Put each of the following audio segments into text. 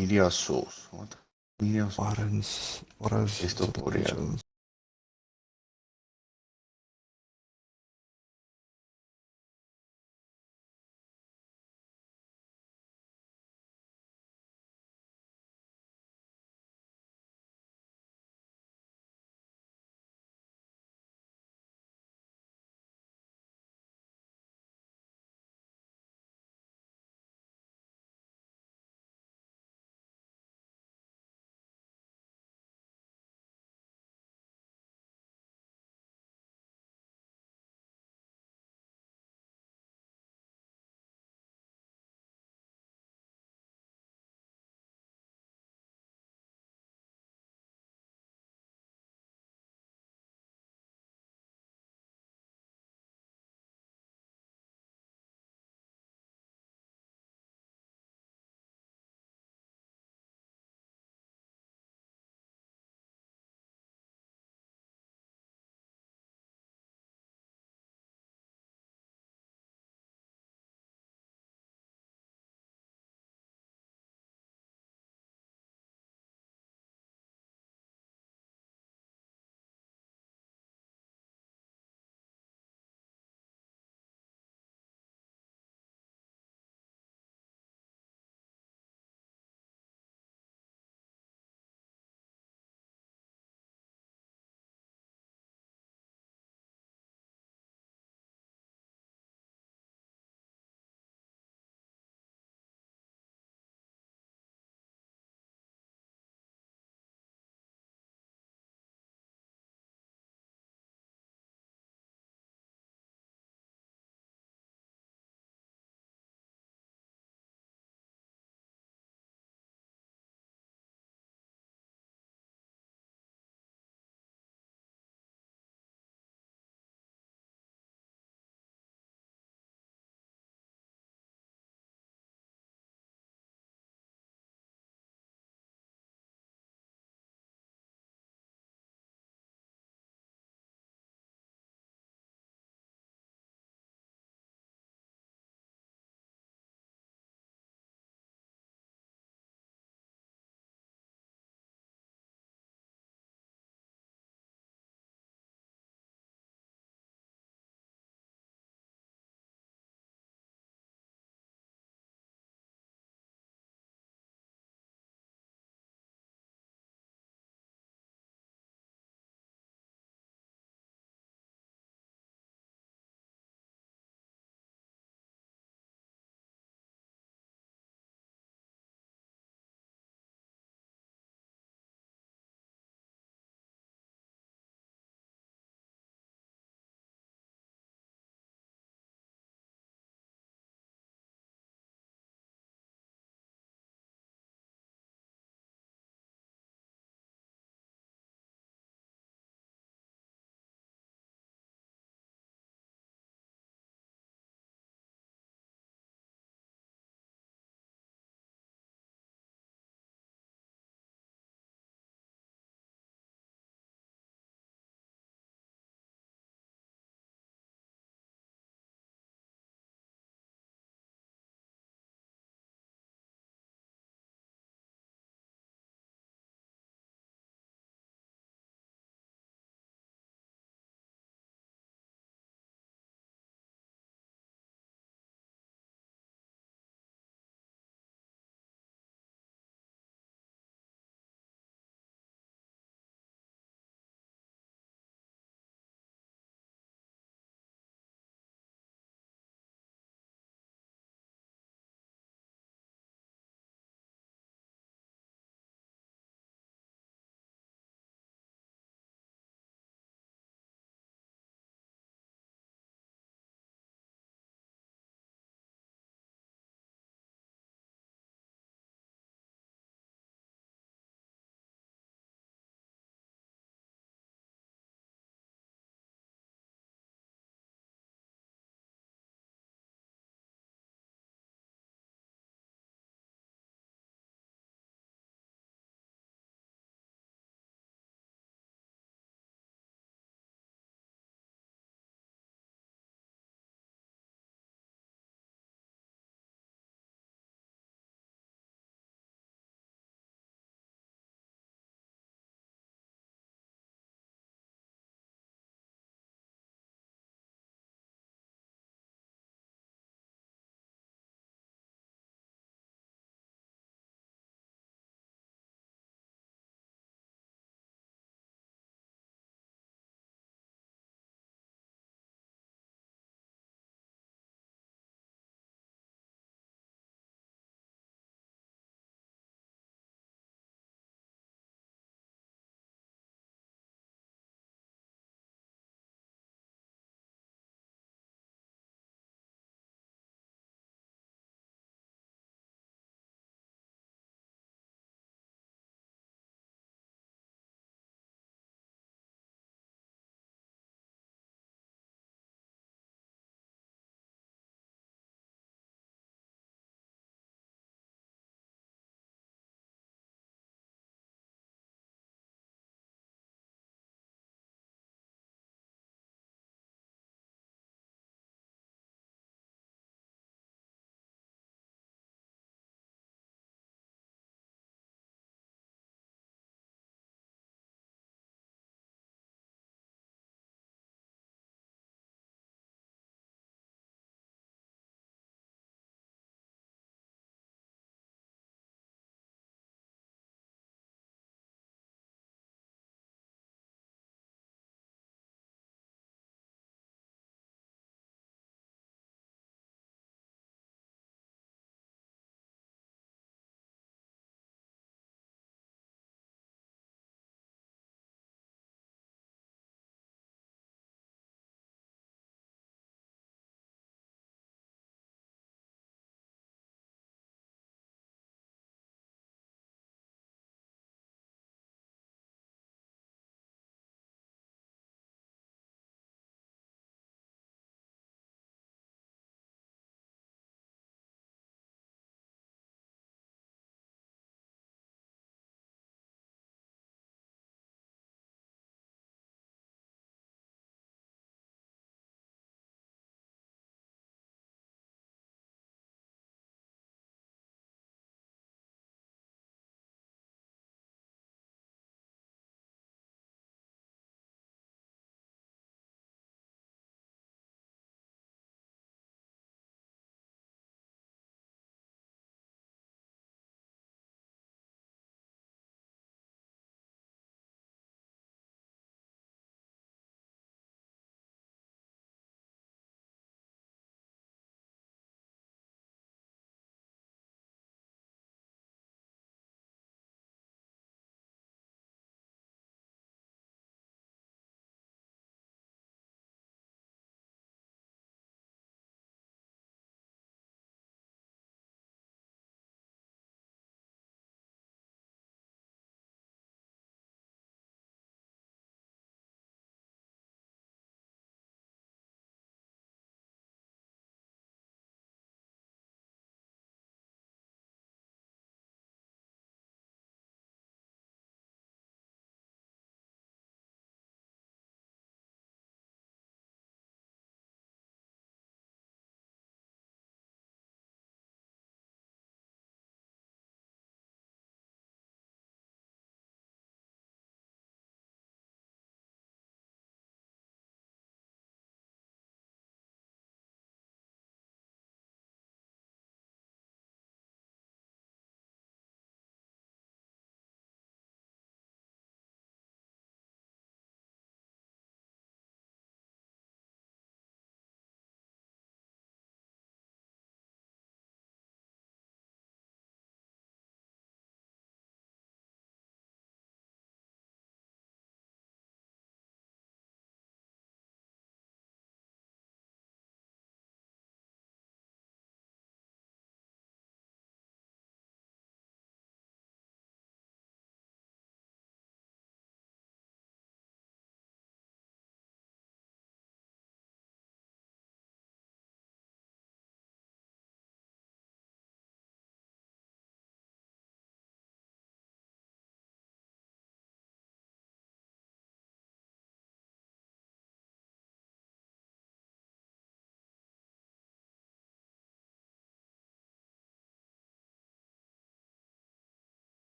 Media sauce. What? Media sauce. What else Esto to the podría. regions?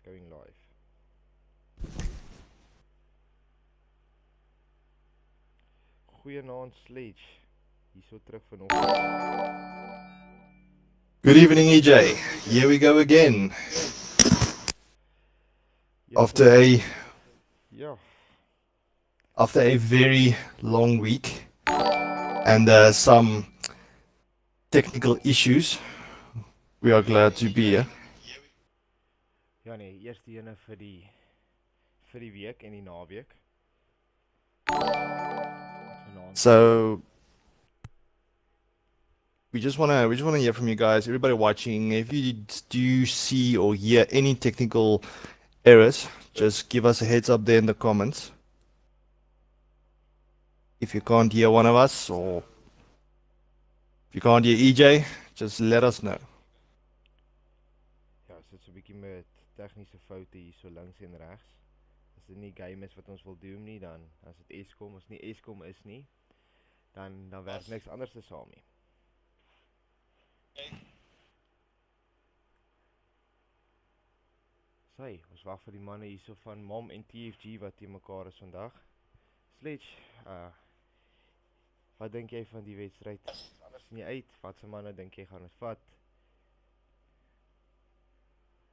Going live. Goeienaand Sledge. Hierso terug vanoggend. Good evening, EJ. Here we go again. After a Ja, after a very long week and some technical issues, we are glad to be here. ja nee, eerste ene vir die week en die naweek. Vanaand So we just wanna hear from you guys, everybody watching. If you do see or hear any technical errors, just give us a heads up there in the comments. If you can't hear one of us or if you can't hear EJ, just let us know. ja, sit so 'n bietjie met tegniese foute hier so links en regs. As dit nie game is wat ons wil doen nie, dan as dit Eskom, as nie Eskom is nie, dan werk niks anders te saam nie. Sy, ons wag vir die manne hierso van Mom en TFG wat teen mekaar is vandag. Sledge, wat dink jy van die wedstryd? Anders nie uit, watse manne dink jy gaan dit vat?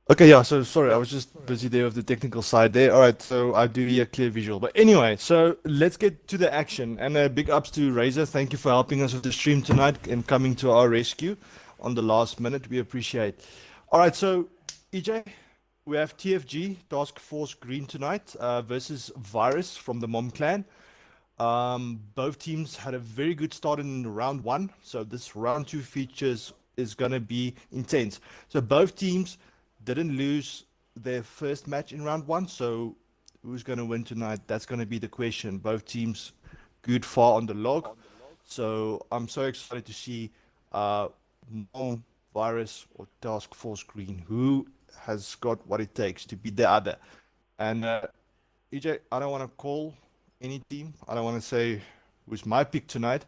Okay, yeah, so sorry, I was just busy there with the technical side there. All right, so I do hear clear visual. But anyway, so let's get to the action. And big ups to Razor. Thank you for helping us with the stream tonight and coming to our rescue on the last minute. We appreciate. All right, so EJ, we have TFG, Task Force Green tonight versus Virus from the Mom Clan. Both teams had a very good start in round one. So this round two features is going to be intense. So both teams didn't lose their first match in round one, so who's going to win tonight? That's going to be the question. Both teams good far on the log, so I'm so excited to see Mom, Virus or Task Force Green, who has got what it takes to beat the other. And EJ, I don't want to call any team. I don't want to say who's my pick tonight.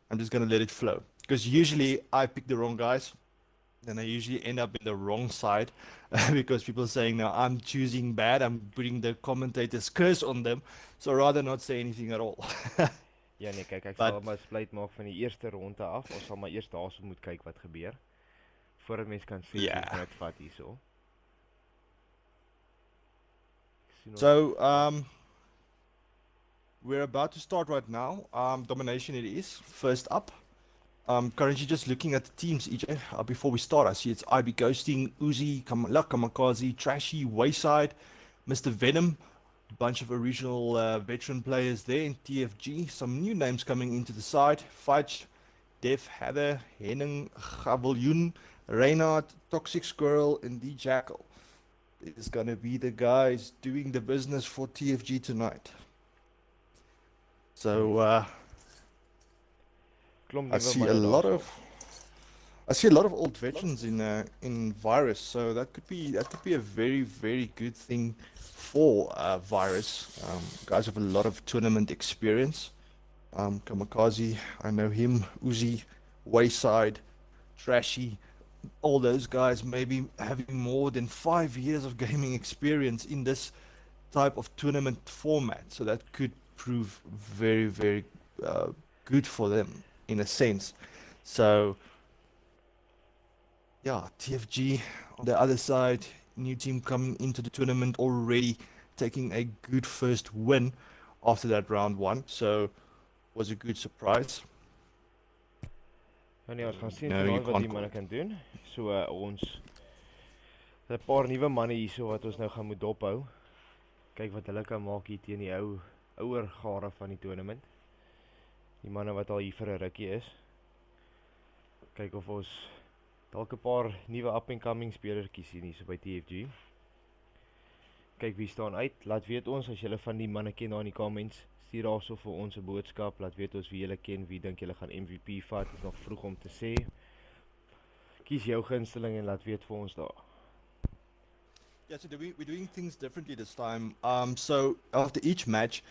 I'm just going to let it flow, because usually I pick the wrong guys. And I usually end up in the wrong side because people are saying, now I'm choosing bad, I'm putting the commentator's curse on them, so rather not say anything at all. Ja nee, kyk, ek But sal maar split maak van die eerste ronde af. Ons sal maar eers daarso moet kyk wat gebeur voordat mens kan sê wie yeah. gaan dit vat hierso. So we're about to start right now. Domination it is, first up. Currently just looking at the teams, EJ, before we start. I see it's IB Ghosting, Uzi, Kamikaze, Trashy, Wayside, Mr. Venom, a bunch of original veteran players there in TFG. Some new names coming into the side. Fudge, Def, Heather, Henning, Gabeljun, Reynard, Toxic Squirrel, and D Jackal. It's going to be the guys doing the business for TFG tonight. So, I see a lot of old veterans in Virus, so that could be a very good thing for Virus. Guys have a lot of tournament experience. Kamikaze, I know him. Uzi, Wayside, Trashy, all those guys maybe having more than 5 years of gaming experience in this type of tournament format, so that could prove very good for them in a sense. So yeah, TFG on the other side, new team coming into the tournament already, taking a good first win after that round one, so was a good surprise. Ja nee, ons gaan sien No, you vanaand wat can't die call manne it. kan doen. So ons 'n paar nuwe manne hierso wat ons nou gaan moet dophou. Kyk wat hulle kan maak hier teen die ouer gare van die tournament. Die manne wat al hier vir 'n rukkie is. Kyk of ons dalk 'n paar nuwe up and coming spelertjies sien hier so by TFG. Kyk wie staan uit. Laat weet ons as julle van die manne ken daar in die comments. Stuur daarso vir ons 'n boodskap. Laat weet ons wie julle ken, wie dink julle gaan MVP vat. Dit is nog vroeg om te sê. Kies jou gunsteling en laat weet vir ons daar. Yeah, so we're doing things differently this time. So after each match,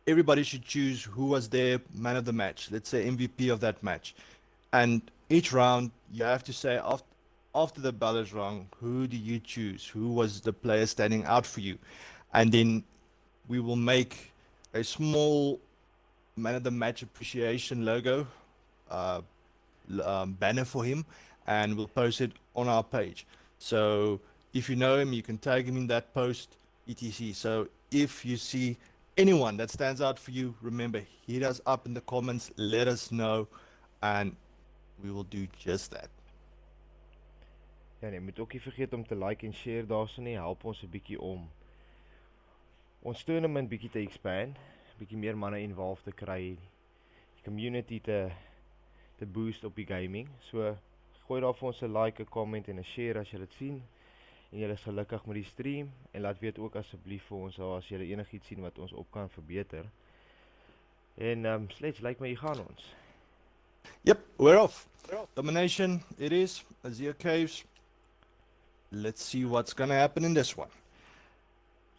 everybody should choose who was their man of the match. Let's say MVP of that match. And each round, you have to say after the bell is rung, who do you choose? Who was the player standing out for you? And then we will make a small man of the match appreciation logo uh, banner for him, and we'll post it on our page. So if you know him, you can tag him in that post, etc. So if you see anyone that stands out for you, remember, hit us up in the comments, let us know, and we will do just that. Ja nee, moet ook nie vergeet om te like en share daarso nie, help ons 'n bietjie om ons tournament bietjie te expand, bietjie meer manne involved te kry, die community te boost op die gaming. So gooi daar vir ons 'n like, 'n comment en 'n share as jy dit sien en jy is gelukkig met die stream, en laat weet ook asseblief vir ons as jy enigiets sien wat ons op kan verbeter. En Sledge, lyk my jy gaan ons. Yep, we're off. Domination, it is. Azure Caves. Let's see what's gonna happen in this one.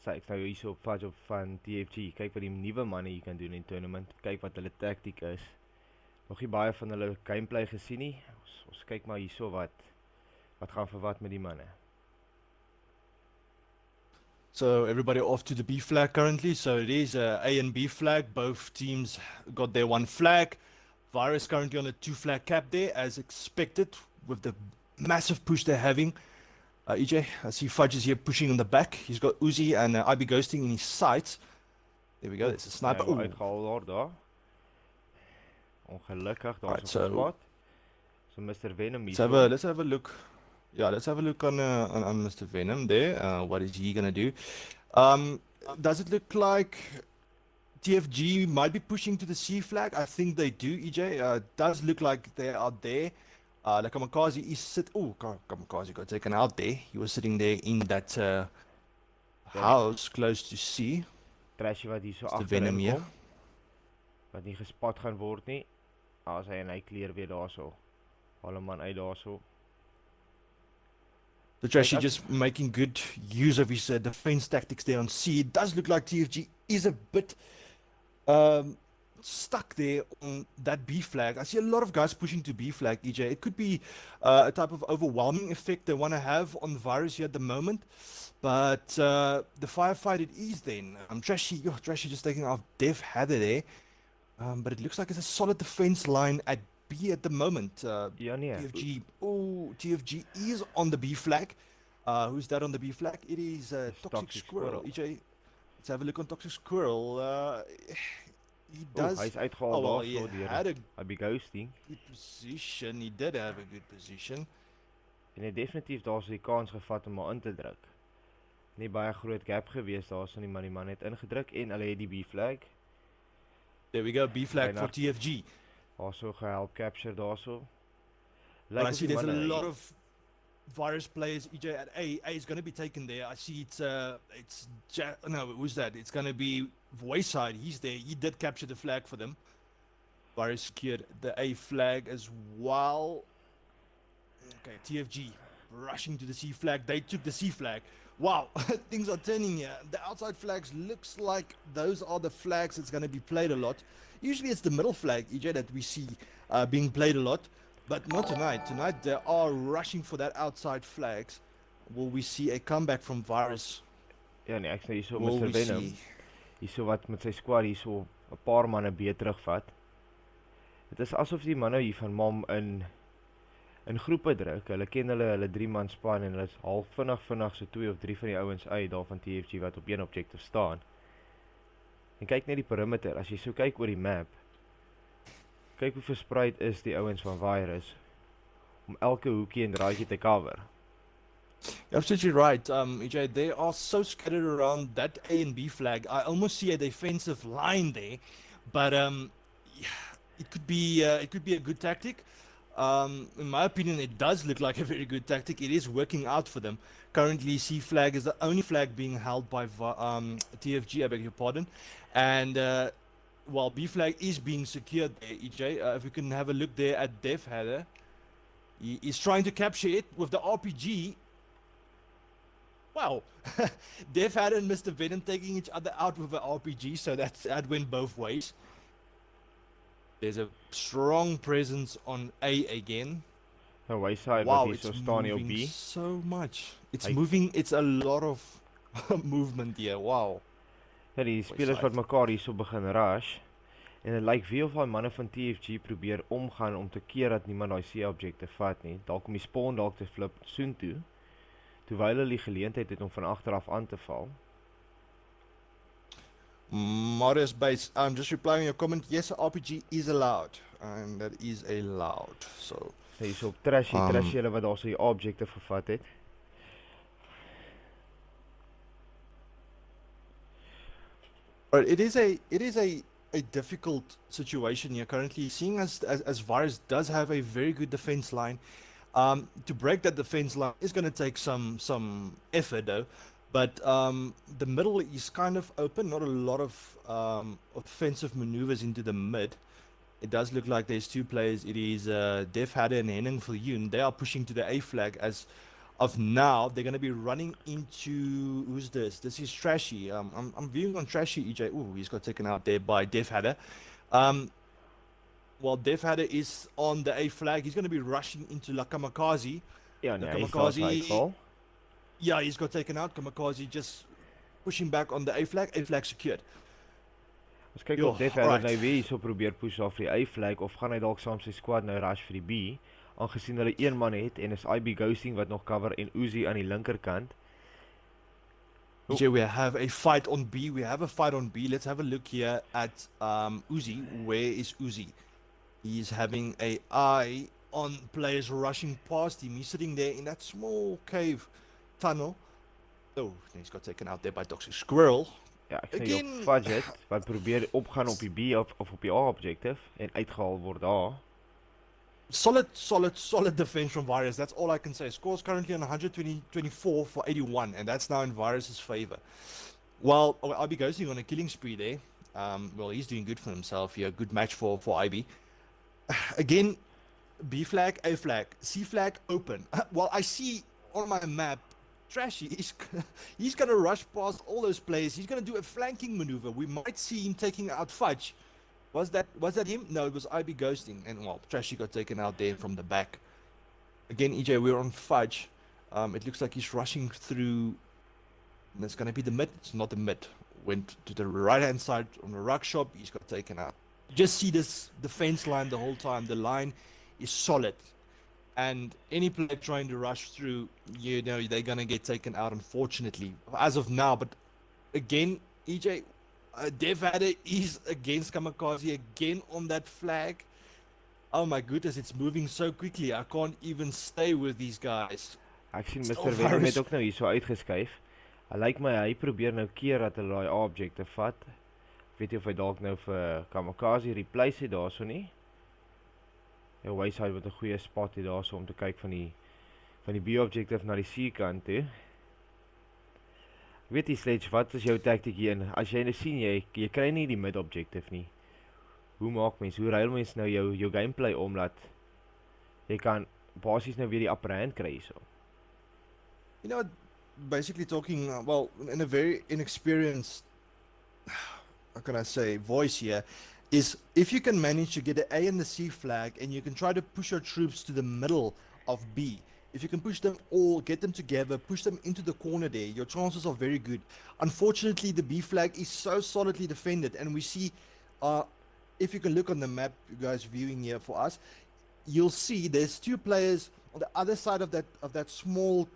Sê ek nou hierso op Fudge van TFG. Kyk wat die nuwe manne hier kan doen in die tournament. Kyk wat hulle taktiek is. Nog nie baie van hulle gameplay gesien nie. Ons kyk maar hierso wat gaan vir wat met die manne. So everybody off to the B flag currently. So it is A and B flag. Both teams got their one flag. Virus currently on a 2 flag cap there, as expected, with the massive push they're having. EJ, I see Fudge is here pushing on the back. He's got Uzi and IB Ghosting in his sights. There we go, there's a sniper. Ja, uitgehaal daar. Ongelukkig, daar is 'n spot. So Mr. Venom hier. Let's have a look. Yeah, let's have a look on Mr. Venom there. What is he gonna do? Does it look like TFG might be pushing to the C flag? I think they do, EJ. It does look like they are there. The Kamikaze is Kamikaze got taken out there. He was sitting there in that house close to C. Trashy wat hier so agter Venom hier. Wat nie gespot gaan word nie. As hy en hy clear weer daarso. Haal hom man uit daarso. The Trashy just making good use of his defense tactics there on C. It does look like TFG is a bit stuck there on that B flag. I see a lot of guys pushing to B flag, EJ. It could be a type of overwhelming effect they want to have on the Virus here at the moment. But the firefight it is then. Trashy just taking off Dev Heather there. But it looks like it's a solid defense line at B at the moment. TFG. Oh, TFG is on the B flag. Who's that on the B flag? It is Toxic Squirrel. EJ, let's have a look on Toxic Squirrel. He does. Hy's uitgehaal daarso deur. Hy be ghosting. Good position. He did have a good position. En hy definitief daarso die kans gevat om in te druk. Nie baie groot gap gewees daarso nie, maar die man het ingedruk en hulle het die B flag. There we go, B flag for TFG. Also gehelp capture daarso. But I see there's a lot of Virus players, EJ at A. A is going to be taken there. I see who's that? It's going to be Wayside. He's there. He did capture the flag for them. Virus secured the A flag as well. Okay, TFG rushing to the C flag. They took the C flag. Wow, things are turning here. The outside flags looks like those are the flags that's going to be played a lot. Usually it's the middle flag, EJ, that we see being played a lot. But not tonight. Tonight they are rushing for that outside flags. Will we see a comeback from Virus? Ja nee, ek sê hierso Mr. Venom. Hierso wat met sy squad hierso 'n paar manne beter terugvat. Dit is asof die manne hier van Mom in groepe druk. Hulle ken hulle 3-man span en hulle is half vinnig so 2 of 3 van die ouens uit daar van TFG wat op een objective staan. En kyk net die perimeter. As jy so kyk oor die map, kyk hoe verspreid is die ouens van Virus om elke hoekie en draadjie te cover. You're absolutely right, EJ. They are so scattered around that A and B flag. I almost see a defensive line there, but it could be a good tactic. In my opinion, it does look like a very good tactic. It is working out for them. Currently, C flag is the only flag being held by TFG, I beg your pardon, and while B flag is being secured there, EJ, if we can have a look there at Dev Heather, he is trying to capture it with the RPG. Wow, Dev Heather and Mr. Venom taking each other out with the RPG, so that went both ways. There's a strong presence on A again. Nou Wayside wat Wow, hier it's so staan hier op moving B. so much. It's Hy moving. It's a lot of movement here. Wow. ja, die spelers Wayside. wat mekaar hier so begin rush. En dit lyk wie of daai manne van TFG probeer omgaan om te keer dat niemand daai C-objekte vat nie. Dalk om die spawn dalk te flip soontoe, terwyl hulle die geleentheid het om van agteraf aan te val. Marius Bates, I'm just replying your comment. Yes, RPG is allowed, and that is allowed. So, Hy is op Trashy hulle wat daar so die objekte gevat het. but it is a difficult situation here currently, seeing as Virus does have a very good defense line. To break that defense line is going to take some effort though. But the middle is kind of open, not a lot of offensive maneuvers into the mid. It does look like there's two players. It is Def Hadder and Henning Viljoen. They are pushing to the A flag as of now. They're going to be running into, who's this? This is Trashy. I'm viewing on Trashy EJ. Ooh, he's got taken out there by Def Hadder. While Def Hadder is on the A flag, he's going to be rushing into La Kamikaze. Ja, nee, La hy is daar Kamikaze, uitval. yeah, he's got taken out. Kamikaze just pushing back on the A flag. A flag secured. Ons kyk Jo, of Def Hadder alright. nou weer hierso probeer push af vir die A flag of gaan hy dalk saam sy squad nou rush vir die B, aangesien hulle een man het en is IB Ghosting wat nog cover en Uzi aan die linkerkant. EJ, we have a fight on B. We have a fight on B. Let's have a look here at Uzi. Where is Uzi? He's having a eye on players rushing past him. He's sitting there in that small cave tunnel. Oh, he's got taken out there by Toxic Squirrel. Ja, ek sien Again. jou Fudget wat probeer opgaan op die B of op die A objective en uitgehaal word daar. Solid defense from Virus. That's all I can say. Scores currently on 124 for 81, and that's now in Virus's favor. Well, IB Ghosting on a killing spree there. Well, he's doing good for himself here. Good match for IB. Again, B flag, A flag, C flag open. Well, I see on my map, Trashy, he's going to rush past all those players. He's going to do a flanking maneuver. We might see him taking out Fudge. Was that him? No, it was IB Ghosting. And, well, Trashy got taken out there from the back. Again, EJ, we're on Fudge. It looks like he's rushing through. And it's going to be the mid. It's not the mid. Went to the right-hand side on the ruck shop. He's got taken out. Just see this defense line the whole time. The line is solid. And any player trying to rush through, you know, they're going to get taken out, unfortunately, as of now. But again, EJ, Dev Hadder is against Kamikaze again on that flag. Oh my goodness, it's moving so quickly. I can't even stay with these guys. Ek sien Still Mr. Venom Virus. het ook nou hier so uitgeskuif. Hy lyk my hy probeer nou keer dat hulle daai objekte vat. Ek weet nie of hy dalk nou vir Kamikaze replace het daarso nie. Ja, Wayside wat 'n goeie spot het daarso om te kyk van die B objective na die C kant toe. Ek weet nie Sledge, wat is jou taktik hier? As jy nou sien jy kry nie die mid objective nie. Hoe maak mens? Hoe ruil mens nou jou gameplay om dat jy kan basies nou weer die upper hand kry hierso? You know, basically talking, well, in a very inexperienced, how can I say, voice here, is if you can manage to get the A and the C flag and you can try to push your troops to the middle of B, if you can push them all, get them together, push them into the corner there, your chances are very good. Unfortunately, the B flag is so solidly defended, and we see, if you can look on the map, you guys viewing here for us, you'll see there's two players on the other side of that small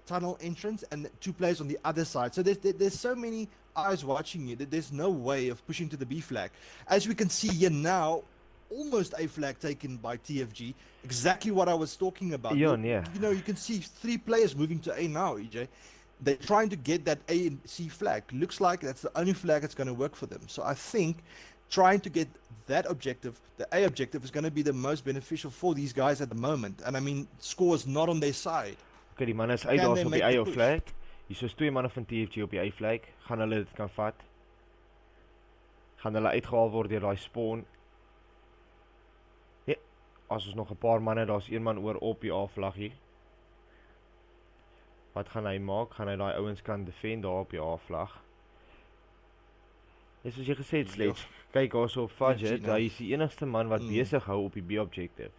tunnel entrance and two players on the other side. So there's so many eyes watching you that there's no way of pushing to the B flag. As we can see here now, almost A flag taken by TFG. Exactly what I was talking about. Yeah, You know, you can see three players moving to A now, EJ. They're trying to get that A and C flag. Looks like that's the only flag that's going to work for them. So I think trying to get that objective, the A objective, is going to be the most beneficial for these guys at the moment. And I mean, score is not on their side. Okay, die man is uit Can daar they op die make the A push? flag. Hier is twee manne van TFG op die A flag. Gaan hulle dit kan vat? Gaan hulle uitgehaal word deur daai spawn? Ja, as ons nog 'n paar manne, daar's een man oor op die A flaggie. Wat gaan hy maak? Gaan hy daai ouens kan defend daar op die A vlag? Dis soos jy gesê het, Sledge. Kyk daarso op Fudget, hy is die enigste man wat besig hou op die B objective.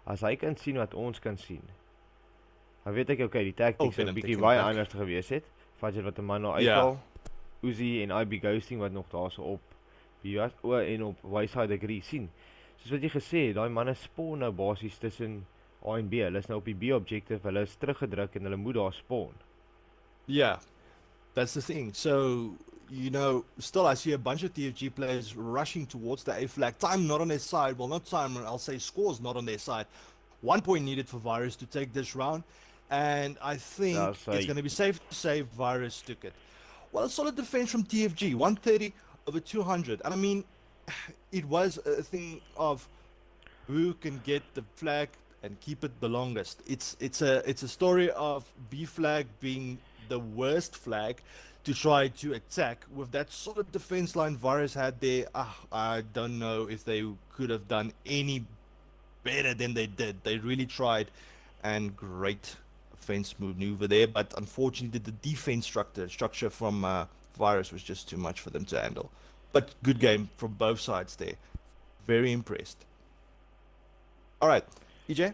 As hy kan sien wat ons kan sien, dan weet ek okay, die tactics sou 'n Venom bietjie takes baie impact. anders gewees het. Fudget wat 'n man nou Ja. uithaal, Uzi en IB Ghosting wat nog daarso op BS en op Wayside Agree sien. Soos wat jy gesê het, daai manne spawn nou basies tussen A en B. Hulle is nou op die B objective, hulle is teruggedruk en hulle moet daar spawn. Yeah, that's the thing. So, you know, still I see a bunch of TFG players rushing towards the A flag. Time not on their side. Well, not time, I'll say scores not on their side. 1 point needed for Virus to take this round. And I think it's going to be safe to say Virus took it. Well, a solid defense from TFG. 130 over 200. And I mean, it was a thing of who can get the flag and keep it the longest. It's a story of B flag being the worst flag to try to attack. With that solid defense line Virus had there, I don't know if they could have done any better than they did. They really tried, and great offense maneuver there, but unfortunately the defense structure from Virus was just too much for them to handle. But good game from both sides there. Very impressed. All right, EJ.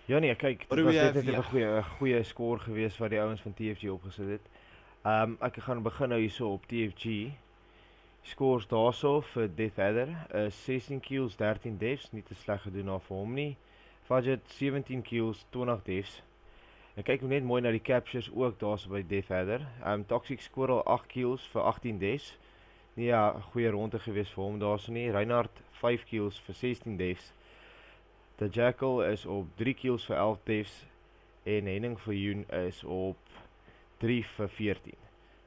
Ja nee, kyk, What dit do was we have net 'n here? goeie score geweest wat die ouens van TFG opgesit het. Ek gaan begin nou hierso op TFG. Scores daarso vir Death Adder is 16 kills, 13 deaths, nie te sleg gedoen daar vir hom nie. Fudget 17 kills, 20 deaths. En kyk net mooi na die captures ook daarso by Death Adder. Toxic Squirrel 8 kills vir 18 deaths. Nie 'n goeie ronde geweest vir hom daarso nie. Reinhardt 5 kills vir 16 deaths. The Jackal is op 3 kills vir 11 deaths en Henning Viljoen is op 3 vir 14.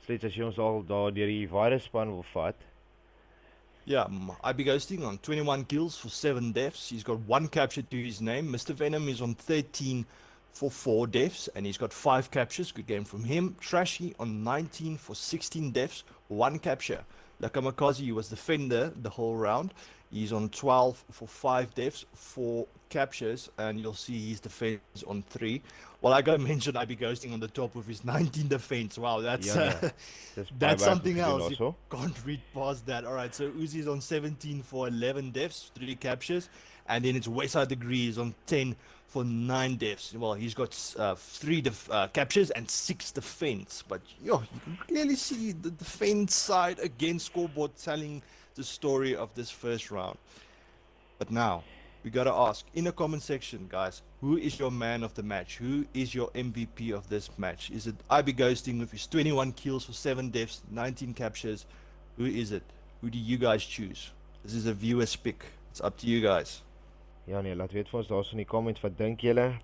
Slegs as jy ons al daar deur die Virus span wil vat. Yeah, IB Ghosting on 21 kills for 7 deaths. He's got 1 capture to his name. Mr. Venom is on 13 for 4 deaths, and he's got 5 captures. Good game from him. Trashy on 19 for 16 deaths, 1 capture. Lakamakazi was defender the whole round. He's on 12 for 5 deaths, 4 captures, and you'll see his defense on 3. Well, I gotta mention IB Ghosting on the top with his 19 defense. Wow, that's that's something else. You can't read past that. All right, so Uzi's on 17 for 11 deaths, 3 captures, and then it's Wayside Degrees on 10 for 9 deaths. Well, he's got 3 captures and 6 defense, but yo, you can clearly see the defense side against scoreboard telling the story of this first round. But now we gotta ask in the comment section, guys, who is your man of the match? Who is your MVP of this match? Is it IB Ghosting with his 21 kills for 7 deaths, 19 captures? Who is it? Who do you guys choose? This is a viewer's pick. It's up to you guys. Ja nee, laat weet vir ons daarso in die comments wat dink julle.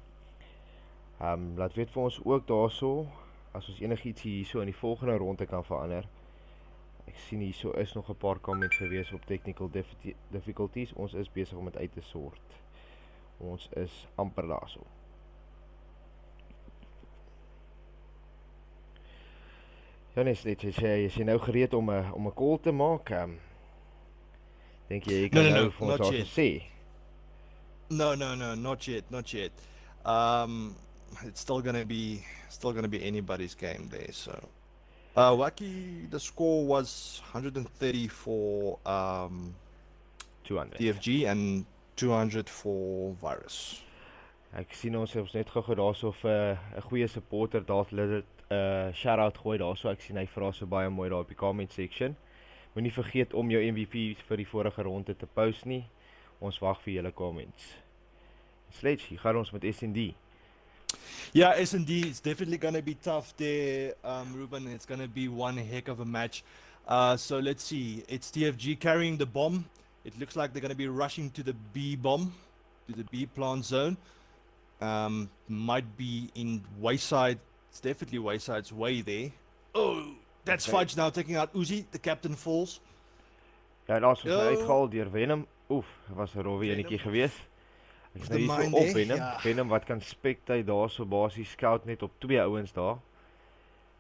Laat weet vir ons ook daarso as ons enigiets hierso in die volgende ronde kan verander. Ek sien hierso is nog 'n paar comments gewees op technical difficulties. Ons is besig om dit uit te sort. Ons is amper daarso. Ja nee, is jy nou gereed om 'n call te maak? Dink jy kan nou vir ons daarso sê? No, not yet. It's still gonna be anybody's game there. So, Wacky, the score was 130 for 200 TFG and 200 for Virus. Ek sien ons het net gou daarso vir 'n goeie supporter daar dit shout out gooi daarso. Ek sien hy vra so baie mooi daar op die comment section. Moenie vergeet om jou MVP vir die vorige ronde te post nie. Ons wag vir julle comments. Sledge, hier gaan ons met S&D. Yeah, S&D, it's definitely going to be tough there, Ruben. It's going to be one heck of a match. So let's see. It's TFG carrying the bomb. It looks like they're going to be rushing to the B bomb, to the B plant zone. Might be in Wayside. It's definitely Wayside's way there. Oh, that's okay. Fudge now taking out Uzi. The captain falls. Ja, en as ons uitgehaal deur Venom. Oef, was 'n rowwe enetjie geweest. Ek is nou hier so op Venom. Ja. Venom wat kan spectate daar so basies scout net op 2 ouens daar.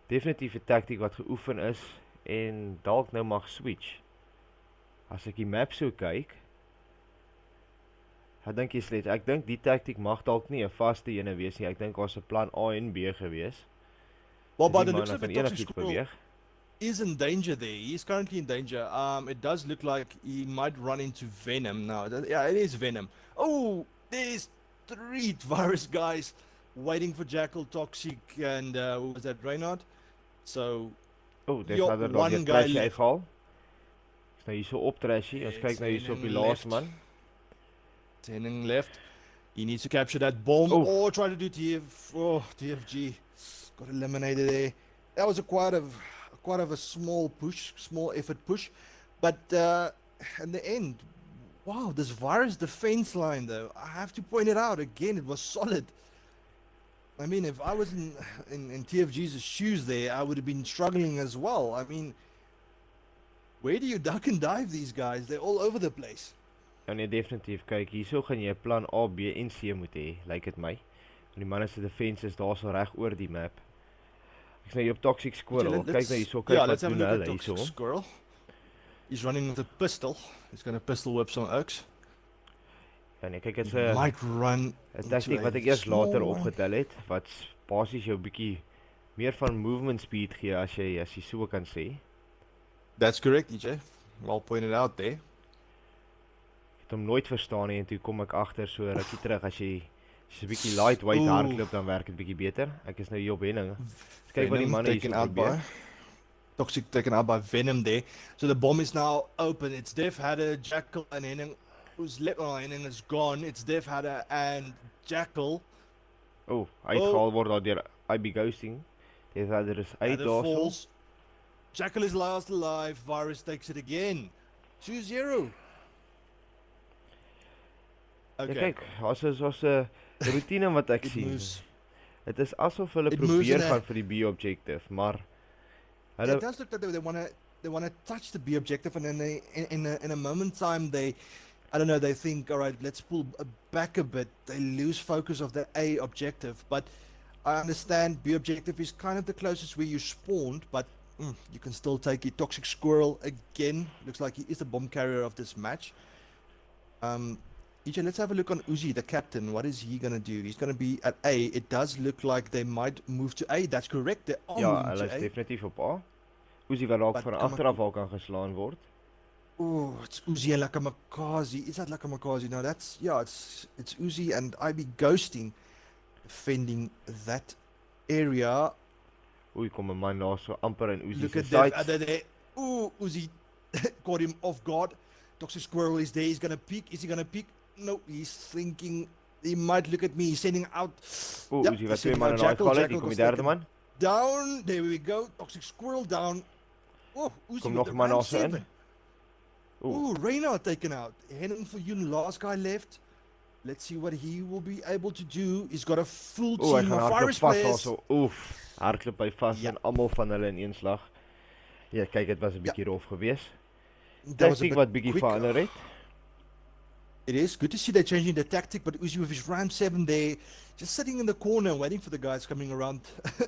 Definitief 'n taktiek wat geoefen is en dalk nou mag switch. As ek die map so kyk, ek dink ek dink die taktiek mag dalk nie 'n vaste ene wees nie. Ek dink daar's 'n plan A en B gewees. Well, but it looks like Toxic Squirrel is in danger there. He is currently in danger. It does look like he might run into Venom now. Yeah, it is Venom. Oh, There's 3 virus guys waiting for Jackal, Toxic, and who was that, Reynard? So, Dis your nader daar weer one guy Trashy left. uitgehaal. Is nou hierso op Trashy. Ons It's kyk nou hierso op die Henning laaste left. man. It's Henning left. He needs to capture that bomb Oh. or try to do TFG. Got eliminated there. That was quite of a small push, small effort push. But in the end, wow, this virus defense line though, I have to point it out again, it was solid. I mean, if I was in TFG's shoes there, I would have been struggling as well. I mean, where do you duck and dive these guys? They're all over the place. Ja nee, definitief. Kyk, hierso gaan jy 'n plan A, B en C moet hê, lyk dit my. Want die manne se defense is daarso reg oor die map. Ek sien nou hier op Toxic Squirrel. Kyk nou hierso, kyk wat doen hulle hierso. Squirrel. He's running with a pistol. He's going to pistol whip some oaks. Ja nee, kyk, dit's Might run 'n tegniek wat ek eers later opgetel het, wat basies jou bietjie meer van movement speed gee as jy so kan sê. That's correct, EJ. Well pointed out there. Ek het hom nooit verstaan nie en toe kom ek agter so rukkie terug as jy 'n bietjie lightweight hardloop dan werk dit bietjie beter. Ek is nou hier op Henning. Kyk wat die manne hier probeer. Toxic taken out by Venom there. So the bomb is now open. It's Def Hadder, Jackal and Henning. Who's left? Oh, Henning is gone. It's Def Hadder and Jackal. Oh, uitgehaal word daar deur IB Ghosting. Def Hadder is uit daarso. Jackal is last alive. Virus takes it again. 2-0. Okay. Ja, kyk, as 'n routine wat ek sien. Dit is asof hulle probeer gaan vir die B objective, maar hulle it does look like they want to touch the B objective, and then they in a moment time they, I don't know, they think, all right, let's pull back a bit. They lose focus of the A objective, but I understand B objective is kind of the closest where you spawned, but you can still take it. Toxic Squirrel again. Looks like he is the bomb carrier of this match. EJ, let's have a look on Uzi, the captain. What is he going to do? He's going to be at A. It does look like they might move to A. That's correct. They are moving to A. Ja, definitief op A. Uzi wat dalk van agteraf al kan geslaan word. Oh, it's Uzi and Lakamakazi. Is that Lakamakazi? No, that's, yeah, it's Uzi and IB Ghosting defending that area. Oei, kom 'n man daar so amper in Uzi se sights. There. Ooh, Uzi caught him off guard. Toxic Squirrel is there. He's going to peek. Is he going to peek? No, he's thinking he might look at me. He's sending out. Ooh, Uzi wat twee manne uitgehaal het. Hier kom die derde man. Down. There we go. Toxic Squirrel down. Oh, Uzi kom nog 'n man daar so in. Ooh, Reynard taken out. Henning for you, last guy left. Let's see what he will be able to do. He's got a full team of virus players. So, oef, hardloop by vas en almal van hulle in een slag. Ja, kyk, dit was 'n bietjie rof geweest. Tactiek wat bietjie verander het. It is good to see they're changing the tactic, but Uzi with his Ram 7 there, just sitting in the corner waiting for the guys coming around.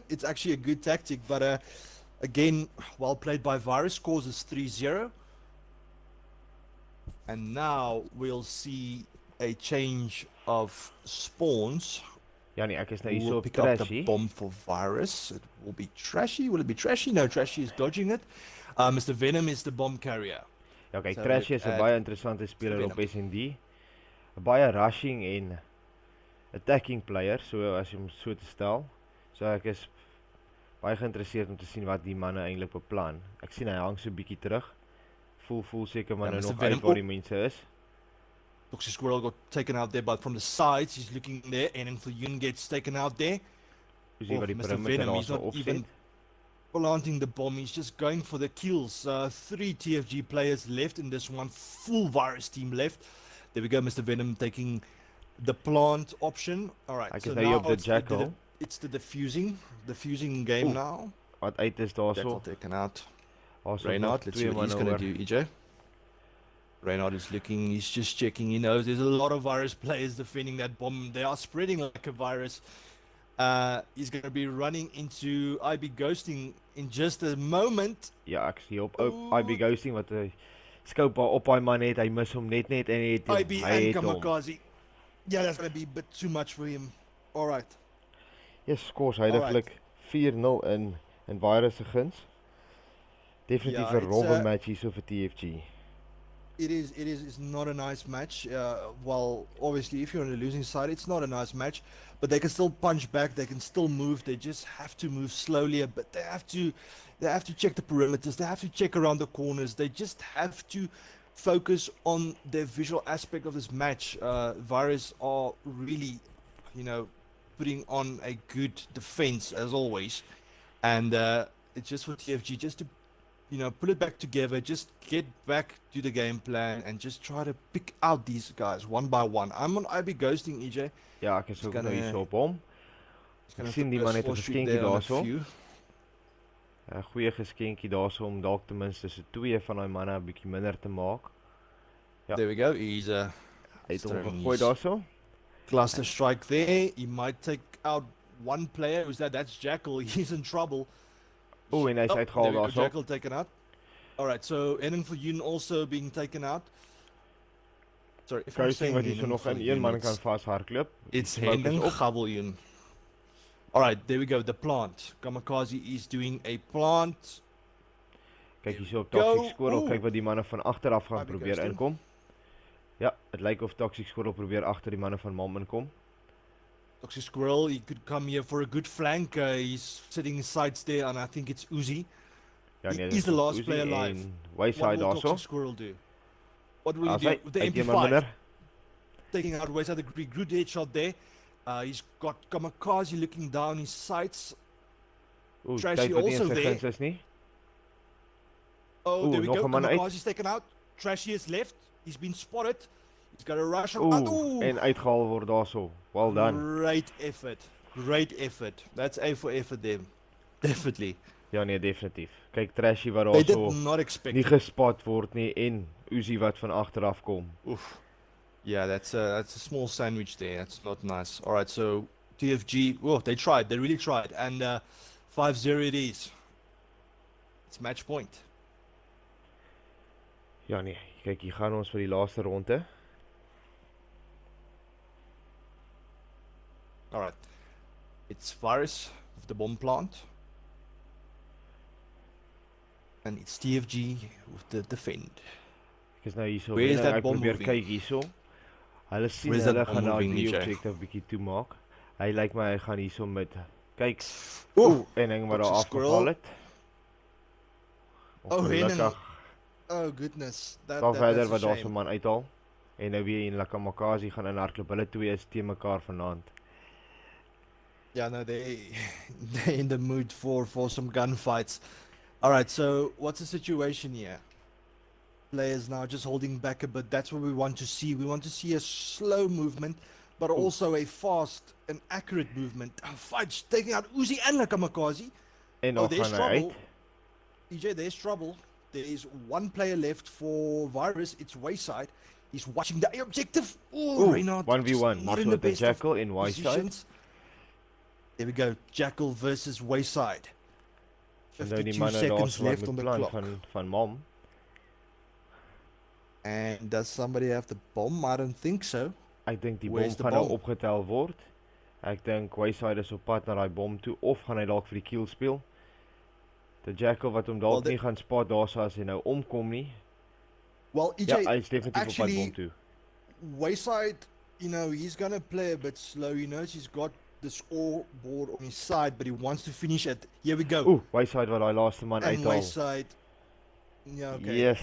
It's actually a good tactic, but again, well played by Virus, scores is 3-0. And now we'll see a change of spawns. Ja nee, ek is nou hier so op pick up the Trashy. bomb for Virus. It will be Trashy. Will it be Trashy? No, Trashy is dodging it. Mr. Venom is the bomb carrier. Ja, kyk, Trashy is 'n baie interessante speler op SND. 'n Baie rushing en attacking player, so as jy hom so te stel. So ek is baie geïnteresseerd om te sien wat die manne eintlik beplan. Ek sien hy hang so bietjie terug. Voel seker maar nou nog uit waar die mense is. Toxic Squirrel got taken out there, but from the sides he's looking there, and Yun gets taken out there. Dis wat die perimeter also opset. Planting the bomb, he's just going for the kills. 3 TFG players left in this one, full Virus team left. There we go, Mr. Venom taking the plant option. Alright, so now it's the defusing game now. Wat uit is daar so. Taken out. Reynard, let's see what he's going to do, EJ. Reynard is looking, he's just checking, he knows there's a lot of Virus players defending that bomb. They are spreading like a virus. He's going to be running into IB Ghosting in just a moment. Ja, ek sien op IB Ghosting wat hy scope op hy man het, hy mis hom net en het IB and Kamikaze. Yeah, that's going to be a bit too much for him. Alright. Yes, scores heiliglik 4-0 in Virus se guns. Definitief 'n rowwe match hier so vir TFG. It's not a nice match. Well, obviously, if you're on the losing side, it's not a nice match. But they can still punch back. They can still move. They just have to move slowly a bit. They have to check the perimeters. They have to check around the corners. They just have to focus on the visual aspect of this match. Virus are really, you know, putting on a good defense as always, and it's just for TFG just to put it back together, just get back to the game plan and just try to pick out these guys one by one. I'm on IB ghosting, EJ. Ja, ek is He's ook nou hier gonna, so op hom. he's Ek gonna sien die throw a man het 'n small shoot geskenkie there on a daarso. few. 'n Goeie geskenkie daarso om dalk ten minste so twee van daai manne 'n bietjie minder te maak. Ja. There we go. He's Hy het hom throwing gegooi his daarso. cluster strike there. He might take out one player. Who's that? That's Jackal. He's in trouble. Oeh, en hy's there uitgehaal we go. daarso. Jackal taken out. All right, so Ennen for Yun also being taken out. Sorry, if I'm Kyk sien saying wat hier so Ennen nog for in een Yun, man kan vashardloop. it's Focus Hennen op. Gabeljun. All right, there we go. The plant. Kamikaze is doing a plant. Kyk hier so op Go. Toxic Squirrel, Ooh. kyk wat die manne van agteraf gaan Baby probeer ghosting. inkom. Ja, dit lyk of Toxic Squirrel probeer agter die manne van Mom inkom. Toxic Squirrel, he could come here for a good flank. He's sitting in sides there, and I think it's Uzi. Ja nee, He's the last player alive. What Wayside will daarso. Toxic Squirrel do? What will he As do? hy With the uitneem MP5 minder. taking out Wayside, the good headshot there. He's got Kamikaze looking down his sights. Oeh, Trashy kyk wat nie in also sy there. guns is nie. Oh, Ooh, there we nog go. een man uit. Kamikaze's taken out. Trashy is left. He's been spotted. He's got a rush. Oeh, en uitgehaal word daarso. Well done. Great effort. Great effort. That's A for effort there. Definitely. Ja nee, definitief. Kyk Trashy wat They did daarso not expect nie it. gespot word nie en Uzi wat van agteraf kom. Oof. Yeah, that's a small sandwich there. That's not nice. All right, so TFG, oh, they tried. They really tried. And 5-0 it is. It's match point. Ja nee, kyk hier gaan ons vir die laaste ronde. All right. It's Virus of the bomb plant. And it's TFG with the defend. Ek is nou hierso. Where is that Ek bomb probeer moving? kyk hierso. Hulle sien Where is that hulle bomb gaan nou moving, die EJ? objective bietjie toemaak. Hy lyk my hy gaan hierso met kyk. Ooh, En ding wat daar Toxic Squirrel. afgeval het. Oh, Renan. Ongelukkig Oh goodness. gaan verder that's a wat daar so shame. man uithaal. En nou weer en Kamikaze gaan in hardloop. Hulle twee is teen mekaar vanaand. Yeah, no, they're in the mood for some gunfights. All right, so what's the situation here? Players now just holding back a bit. That's what we want to see. We want to see a slow movement, but also a fast and accurate movement. Fudge taking out Uzi and Kamikaze. En dan there's gaan hy uit. trouble. EJ, there's trouble. There is one player left for Virus. It's Wayside. He's watching the objective. Oh, Ooh, Reynard. 1v1. Not in So the the best of Jackal in Wayside. positions. There we go. Jackal versus Wayside. En nou die 52 manne seconds daarso wat left on moet the plan clock. van Mom. And does somebody have the bomb? I don't think so. Ek dink die bom Where's the gaan nou bomb? opgetel word. Ek dink Wayside is op pad na daai bom toe of gaan hy dalk vir die kill speel. Die Jackal wat hom dalk Well, nie gaan spot daarso as hy nou omkom nie. Well, Ja, EJ, hy is definitief op pad actually- bom toe. Wayside, he's going to play a bit slow. He knows he's got the scoreboard on his side, but he wants to finish it. Here we go. Oeh, Wayside wat daai laaste man and uithaal. Wayside. Yeah, okay. Yes.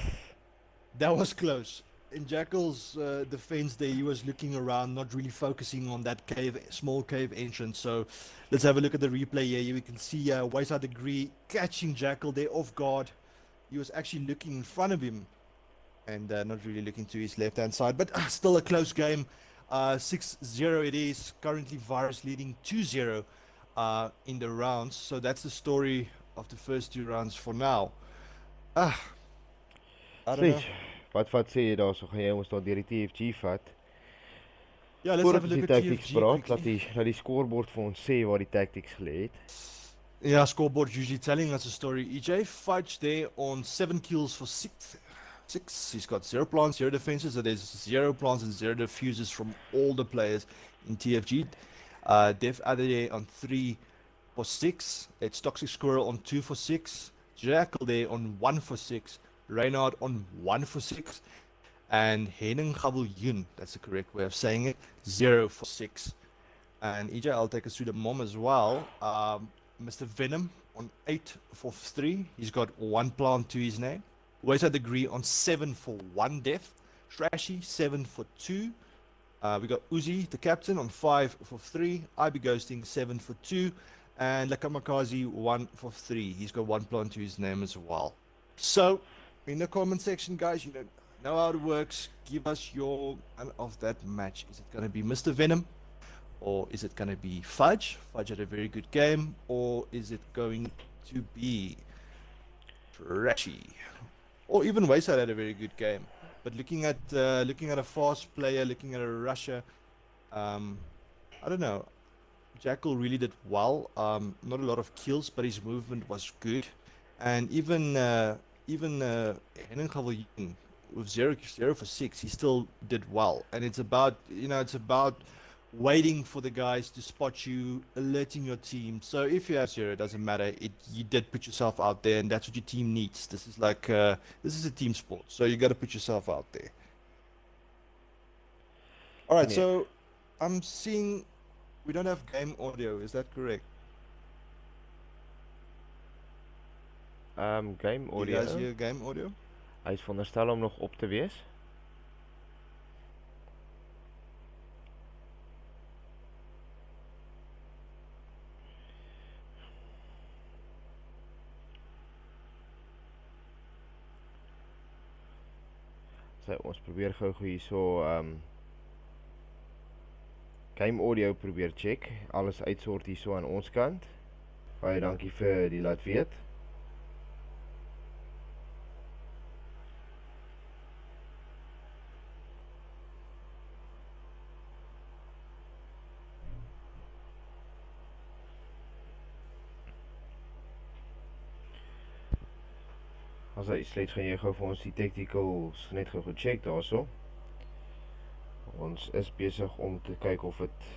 That was close. In Jackal's defense there, he was looking around, not really focusing on that small cave entrance. So let's have a look at the replay here. Here we can see Wayside agree catching Jackal there off guard. He was actually looking in front of him and not really looking to his left-hand side. But still a close game. 6-0 it is. Currently Virus leading 2-0 in the rounds. So that's the story of the first two rounds for now. I don't know. Sê, wat sê jy daarso? Gaan jy ons daar deur die TFG vat? Yeah, let's Voordat have a ons look die at tactics TFG praat, quickly. laat die scoreboard vir ons sê waar die tactics gelê het. Yeah, scoreboard usually telling us a story. EJ Fudge there on 7 kills for 6. He's got 0 plants, 0 defenses. So there's 0 plants and 0 diffusers from all the players in TFG. Def Adede on 3 for 6. It's Toxic Squirrel on 2 for 6. Jackal there on 1 for 6. Reynard on 1 for 6. And Henning Gabeljun, that's the correct way of saying it, 0 for 6. And EJ, I'll take us through the mom as well. Mr. Venom on 8 for 3. He's got 1 plant to his name. Wayside Degree on 7 for 1 death. Trashy, 7 for 2. We got Uzi, the captain, on 5 for 3. IB Ghosting, 7 for 2. And Lakamakazi, 1 for 3. He's got 1 plant to his name as well. So, in the comment section, guys, you know how it works. Give us your of that match. Is it going to be Mr. Venom? Or is it going to be Fudge? Fudge had a very good game. Or is it going to be Trashy? Or even Wayside had a very good game. But looking at a fast player, looking at a rusher, I don't know. Jackal really did well. Not a lot of kills, but his movement was good. And even Henning Gabeljun with 0 for 6, he still did well. And it's about waiting for the guys to spot you, alerting your team. So if you have 0, it doesn't matter. You did put yourself out there, and that's what your team needs. This is a team sport, so you got to put yourself out there. All right, Yeah. so I'm seeing we don't have game audio. Is that correct? Game You audio. guys hear game audio? Hy is veronderstel om nog op te wees. So ons probeer gou hierso game audio probeer check. Alles uitsort hierso aan ons kant. Baie dankie vir die laat weet. As hy sluit, gaan jy gou vir ons die technicals net gou gecheck daarso. Ons is besig om te kyk of dit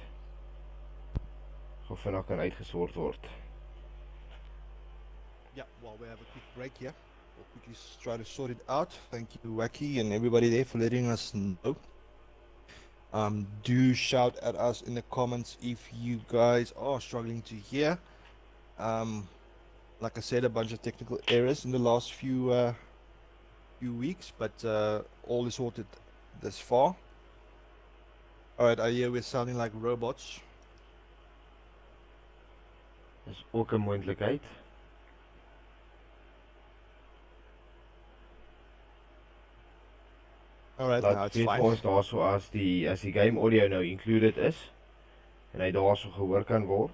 gou vinnig kan uitgesort word. Yeah, well, we have a quick break here. We'll quickly try to sort it out. Thank you, Wacky, and everybody there for letting us know. Do shout at us in the comments if you guys are struggling to hear. Like I said, a bunch of technical errors in the last few weeks, but all is sorted thus far. All right, I hear we're sounding like robots. Dis ook 'n moontlikheid. All right, now it's fine. Ons daarso as die game audio nou included is en hy daarso gehoor kan word.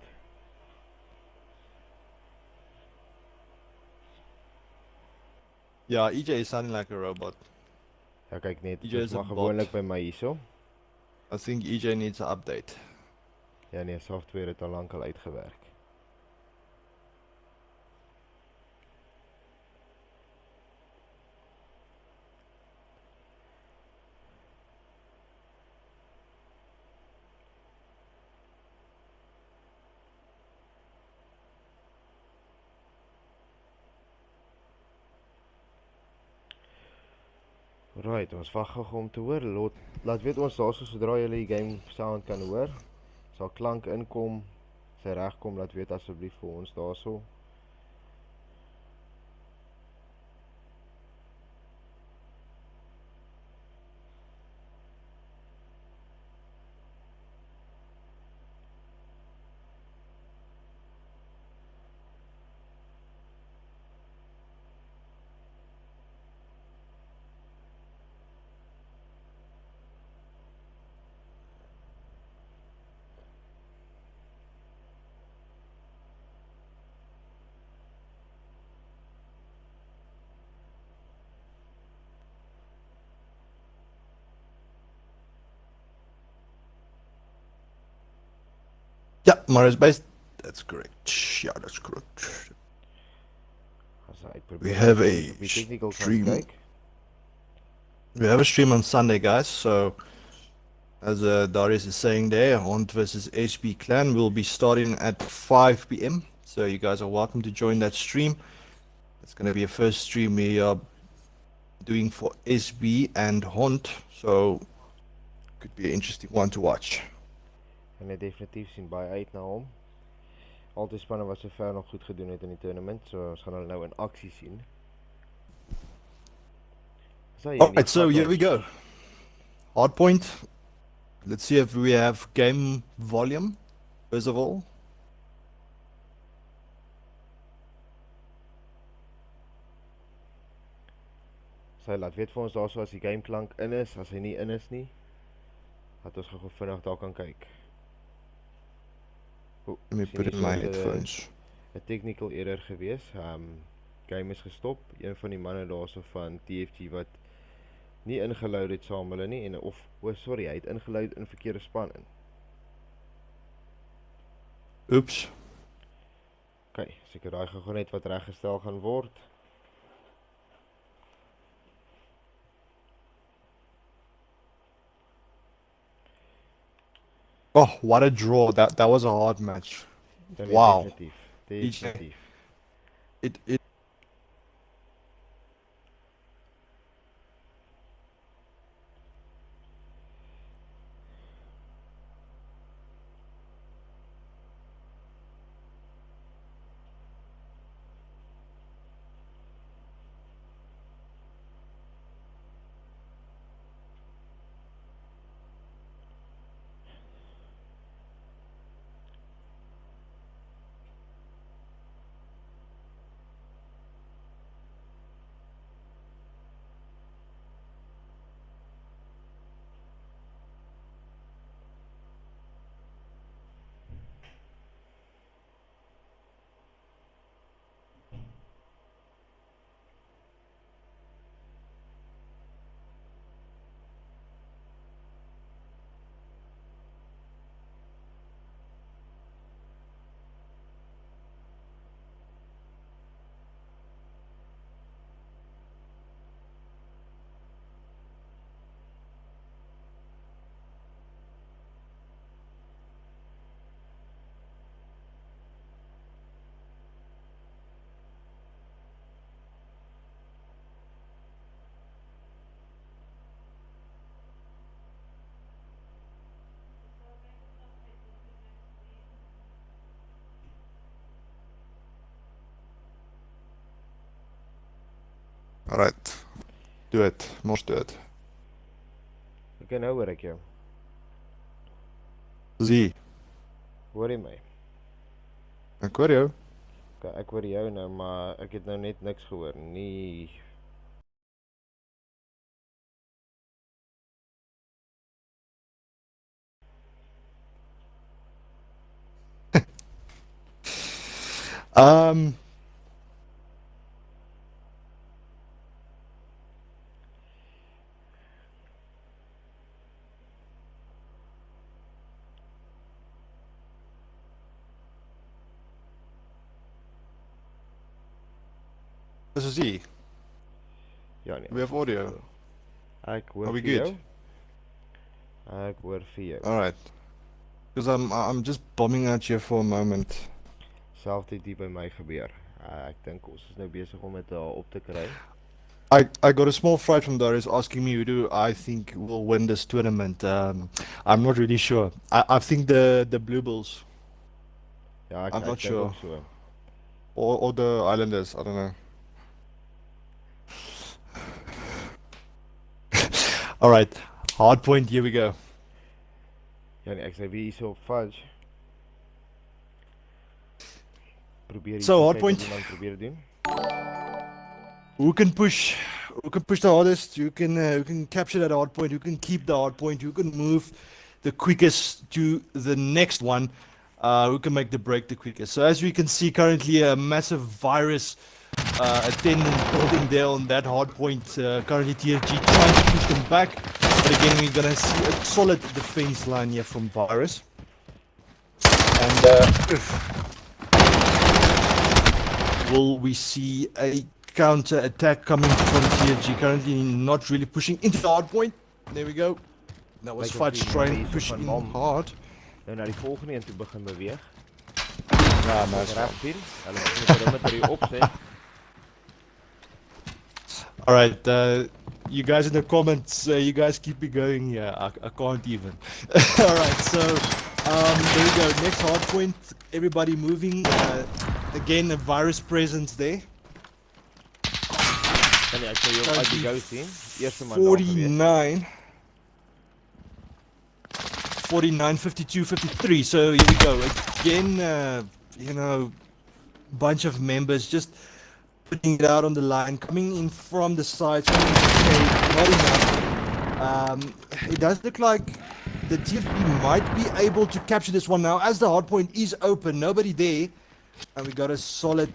Yeah, EJ is sounding like a robot. Ja, kyk net, EJ dit is a maar gewoonlik bot. by my hierso. I think EJ needs an update. Ja nee, software het al lank al uitgewerk. Right, ons wag gou om te hoor. Laat weet ons daarso sodra jy die game sound kan hoor. Sal klank inkom, as hy regkom, laat weet asseblief vir ons daarso. Yeah, Marius based. That's correct. Yeah, that's correct. We have a stream. We have a stream on Sunday, guys. So, as Darius is saying there, Hunt versus HB Clan will be starting at 5 p.m. So you guys are welcome to join that stream. It's going to be a first stream we are doing for SB and Hond, so could be an interesting one to watch. En ek definitief sien baie uit na hom. Altyd spanne wat sover nog goed gedoen het in die tournament, so ons gaan hulle nou in aksie sien. Alright, so here we go. Hardpoint. Let's see if we have game volume, first of all. Sy laat weet vir ons daarso as die game klank in is, as hy nie in is nie, dat ons gou vinnig daar kan kyk. Let me put in my headphones. 'n technical error gewees. Game is gestop. Een van die manne daarso van TFG wat nie ingeload het saam hulle nie en sorry, hy het ingeload in verkeerde span in. Oeps. Okay, seker daai gou net wat reggestel gaan word. Oh, what a draw. That was a hard match. Wow. Definitief. It Alright. Do it. Mos do it. Okay, nou hoor ek jou. Zie. Hoor jy my? Ek hoor jou. Okay, ek hoor jou nou, maar ek het nou net niks gehoor nie. This is E. Ja nee. We have audio. Ek hoor Are we vir jou. good? Ek hoor vir jou. Alright. Because I'm just bombing out here for a moment. Selfs dit by my gebeur. Ek dink ons is nou besig om dit op te kry. I got a small fright from Darius asking me who do I think will win this tournament. I'm not really sure. I think the Blue Bulls. Ja, I'm not sure. So. Or the Islanders, I don't know. Alright, hard point, here we go. Ja nee, ek sê wie hierso op fudge. Probeer So hard point. Probeer doen. Who can push the hardest? Who can capture that hard point? Who can keep the hard point? Who can move the quickest to the next one? Who can make the break the quickest? So as we can see currently a massive virus attendance building there on that hard point. Currently TFG trying to push them back. But again, we're going to see a solid defense line here from Virus. And will we see a counter attack coming from TFG? Currently not really pushing into the hard point. There we go. That was Fudge trying to push in hard. Nou na die volgende en toe begin beweeg. Ja, nice. Reg sien. Hulle moet die perimeter hier opset. All right, you guys in the comments, you guys keep me going here. I can't even. All right, so there we go. Next hard point. Everybody moving. Again, a virus presence there. Kan jy ek sou jou uit die gou sien? Eerste man daar gewees. 49. 49, 52, 53. So here we go. Again, you know, bunch of members just putting it out on the line, coming in from the sides, coming in the cave, not enough. It does look like the TFB might be able to capture this one now, as the hard point is open, nobody there, and we got a solid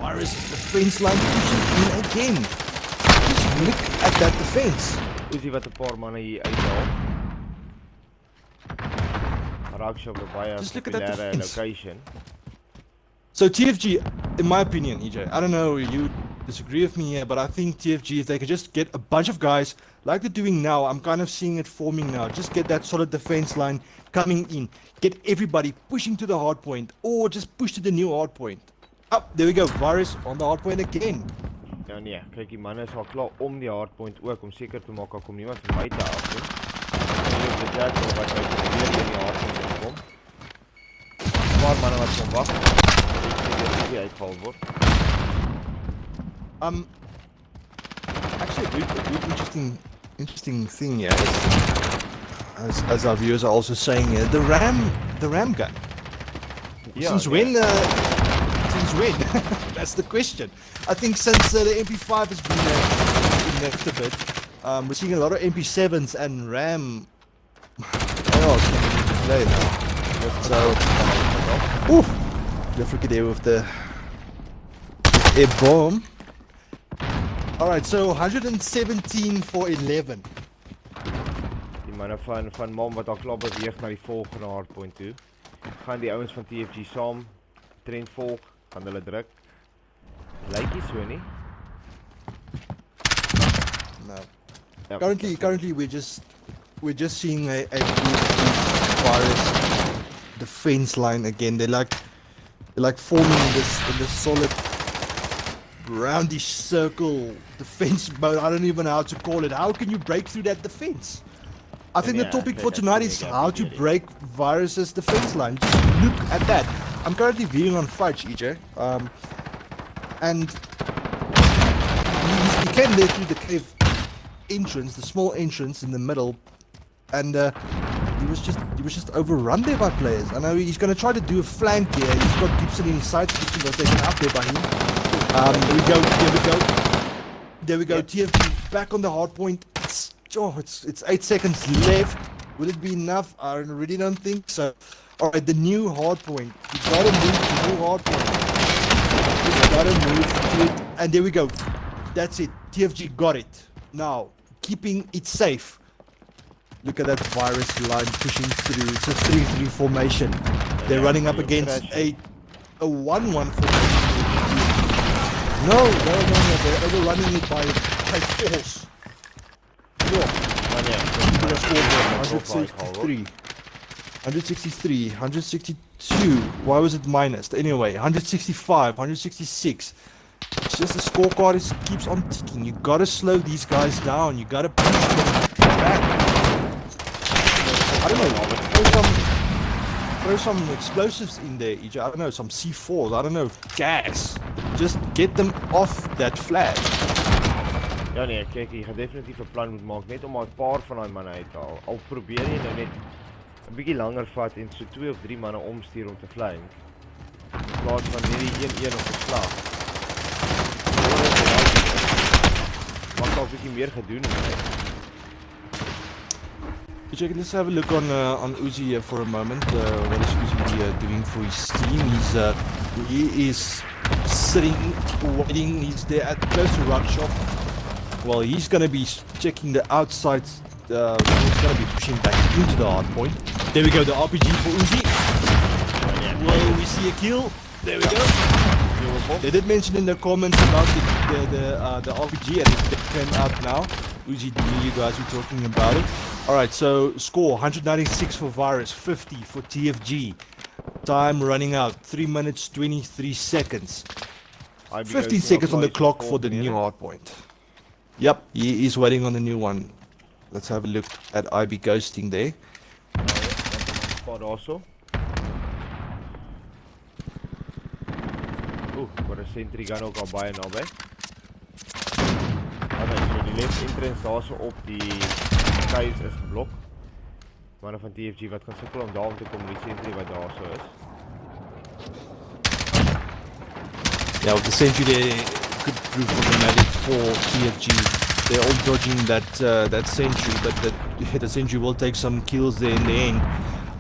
virus defense line pushing in again. Just look at that defense. Uzi wat 'n paar manne hier uithaal. Raaks op 'n baie populêre location. So TFG, in my opinion, EJ, I don't know, you disagree with me here, but I think TFG, if they could just get a bunch of guys like they're doing now, I'm kind of seeing it forming now, just get that solid defense line coming in, get everybody pushing to the hard point, or just push to the new hard point. Up, there we go, virus on the hard point again. Ja nee, kyk die manne is al klaar om die hard point ook om seker te maak daar kom niemand van buite af nie. Die jackal wat nou weer in die hard point kom. Paar manne wat kom wag. Die uitval word. Actually, a good interesting thing here, as our viewers are also saying here, the ram gun. Yeah, since when? That's the question. I think since the MP5 has been nerfed a bit, we're seeing a lot of MP7s and ram. Oh, it's coming into play now. So, ooh, don't forget there with the air bomb. All right, so 117 for 11. Die manne van Mom wat al klaar beweeg na die volgende hardpoint toe. Gaan die ouens van TFG saam trend volg, gaan hulle druk. Lyk nie so nie. No. Yep. Currently we're just seeing a virus defense line again. They're like forming in this solid roundish circle defense mode. I don't even know how to call it. How can you break through that defense? I think the topic for tonight is how to break Virus's defense line. Just look at that. I'm currently viewing on Fudge, EJ. And he came there through the cave entrance, the small entrance in the middle, and he was just overrun there by players. I know he's going to try to do a flank here. He's got Gibson in his sights. Gibson got taken out there by him. There we go. Yep. TFG back on the hard point. It's 8 seconds left. Will it be enough? I really don't think so. All right, the new hard point. You gotta move to the new hard point. You gotta move to it, and there we go. That's it. TFG got it. Now, keeping it safe. Look at that virus line pushing through. It's a 3-3 formation. They're running up against a 1-1 formation. No. They're overrunning it by force. 163, 162. Why was it minus? Anyway, 165, 166. It's just the scorecard keeps on ticking. You gotta slow these guys down. You gotta push them back. I don't know. Throw some explosives in there, EJ. I don't know, some C4s. I don't know, gas. Just get them off that flag. Ja nee, kyk, jy gaan definitief 'n plan moet maak net om 'n paar van daai manne uit te haal. Al probeer jy nou net 'n bietjie langer vat en so 2 of 3 manne omstuur om te flank. In plaas van hierdie 1-1 op 'n slag. Wat al bietjie meer gedoen het. Let's have a look on Uzi here for a moment. What is Uzi doing for his team? He is sitting, waiting. He's there at close to Rock Shop. Well, he's going to be checking the outside. He's going to be pushing back into the hard point. There we go, the RPG for Uzi. Well, we see a kill. There we go. They did mention in the comments about the RPG, and it came out now. Uzi, you guys were talking about it. Alright, so score 196 for Virus, 50 for TFG. Time running out, 3 minutes 23 seconds. 15 seconds on the clock for the new hard point. Yep, he is waiting on the new one. Let's have a look at IB ghosting there. Spot also. Oeh, maar een sentry gun ook al baie naby. Okay, so die left entrance daarso op die caves is geblok. Manne van TFG wat kan sukkel om daar om te kom met die sentry wat daarso is. Yeah, with the sentry there could prove problematic for TFG. They're all dodging that sentry, but the sentry will take some kills there in the end.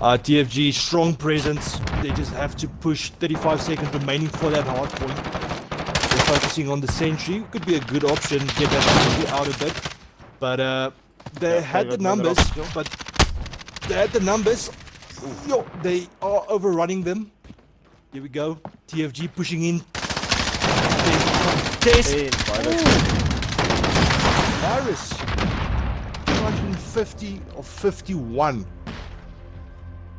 TFG, strong presence. They just have to push. 35 seconds remaining for that hard point. They're focusing on the sentry. Could be a good option. Get that sentry out a bit. But they had the numbers. But they had the numbers. Yo, they are overrunning them. Here we go. TFG pushing in. Test. Virus. 250 of 51.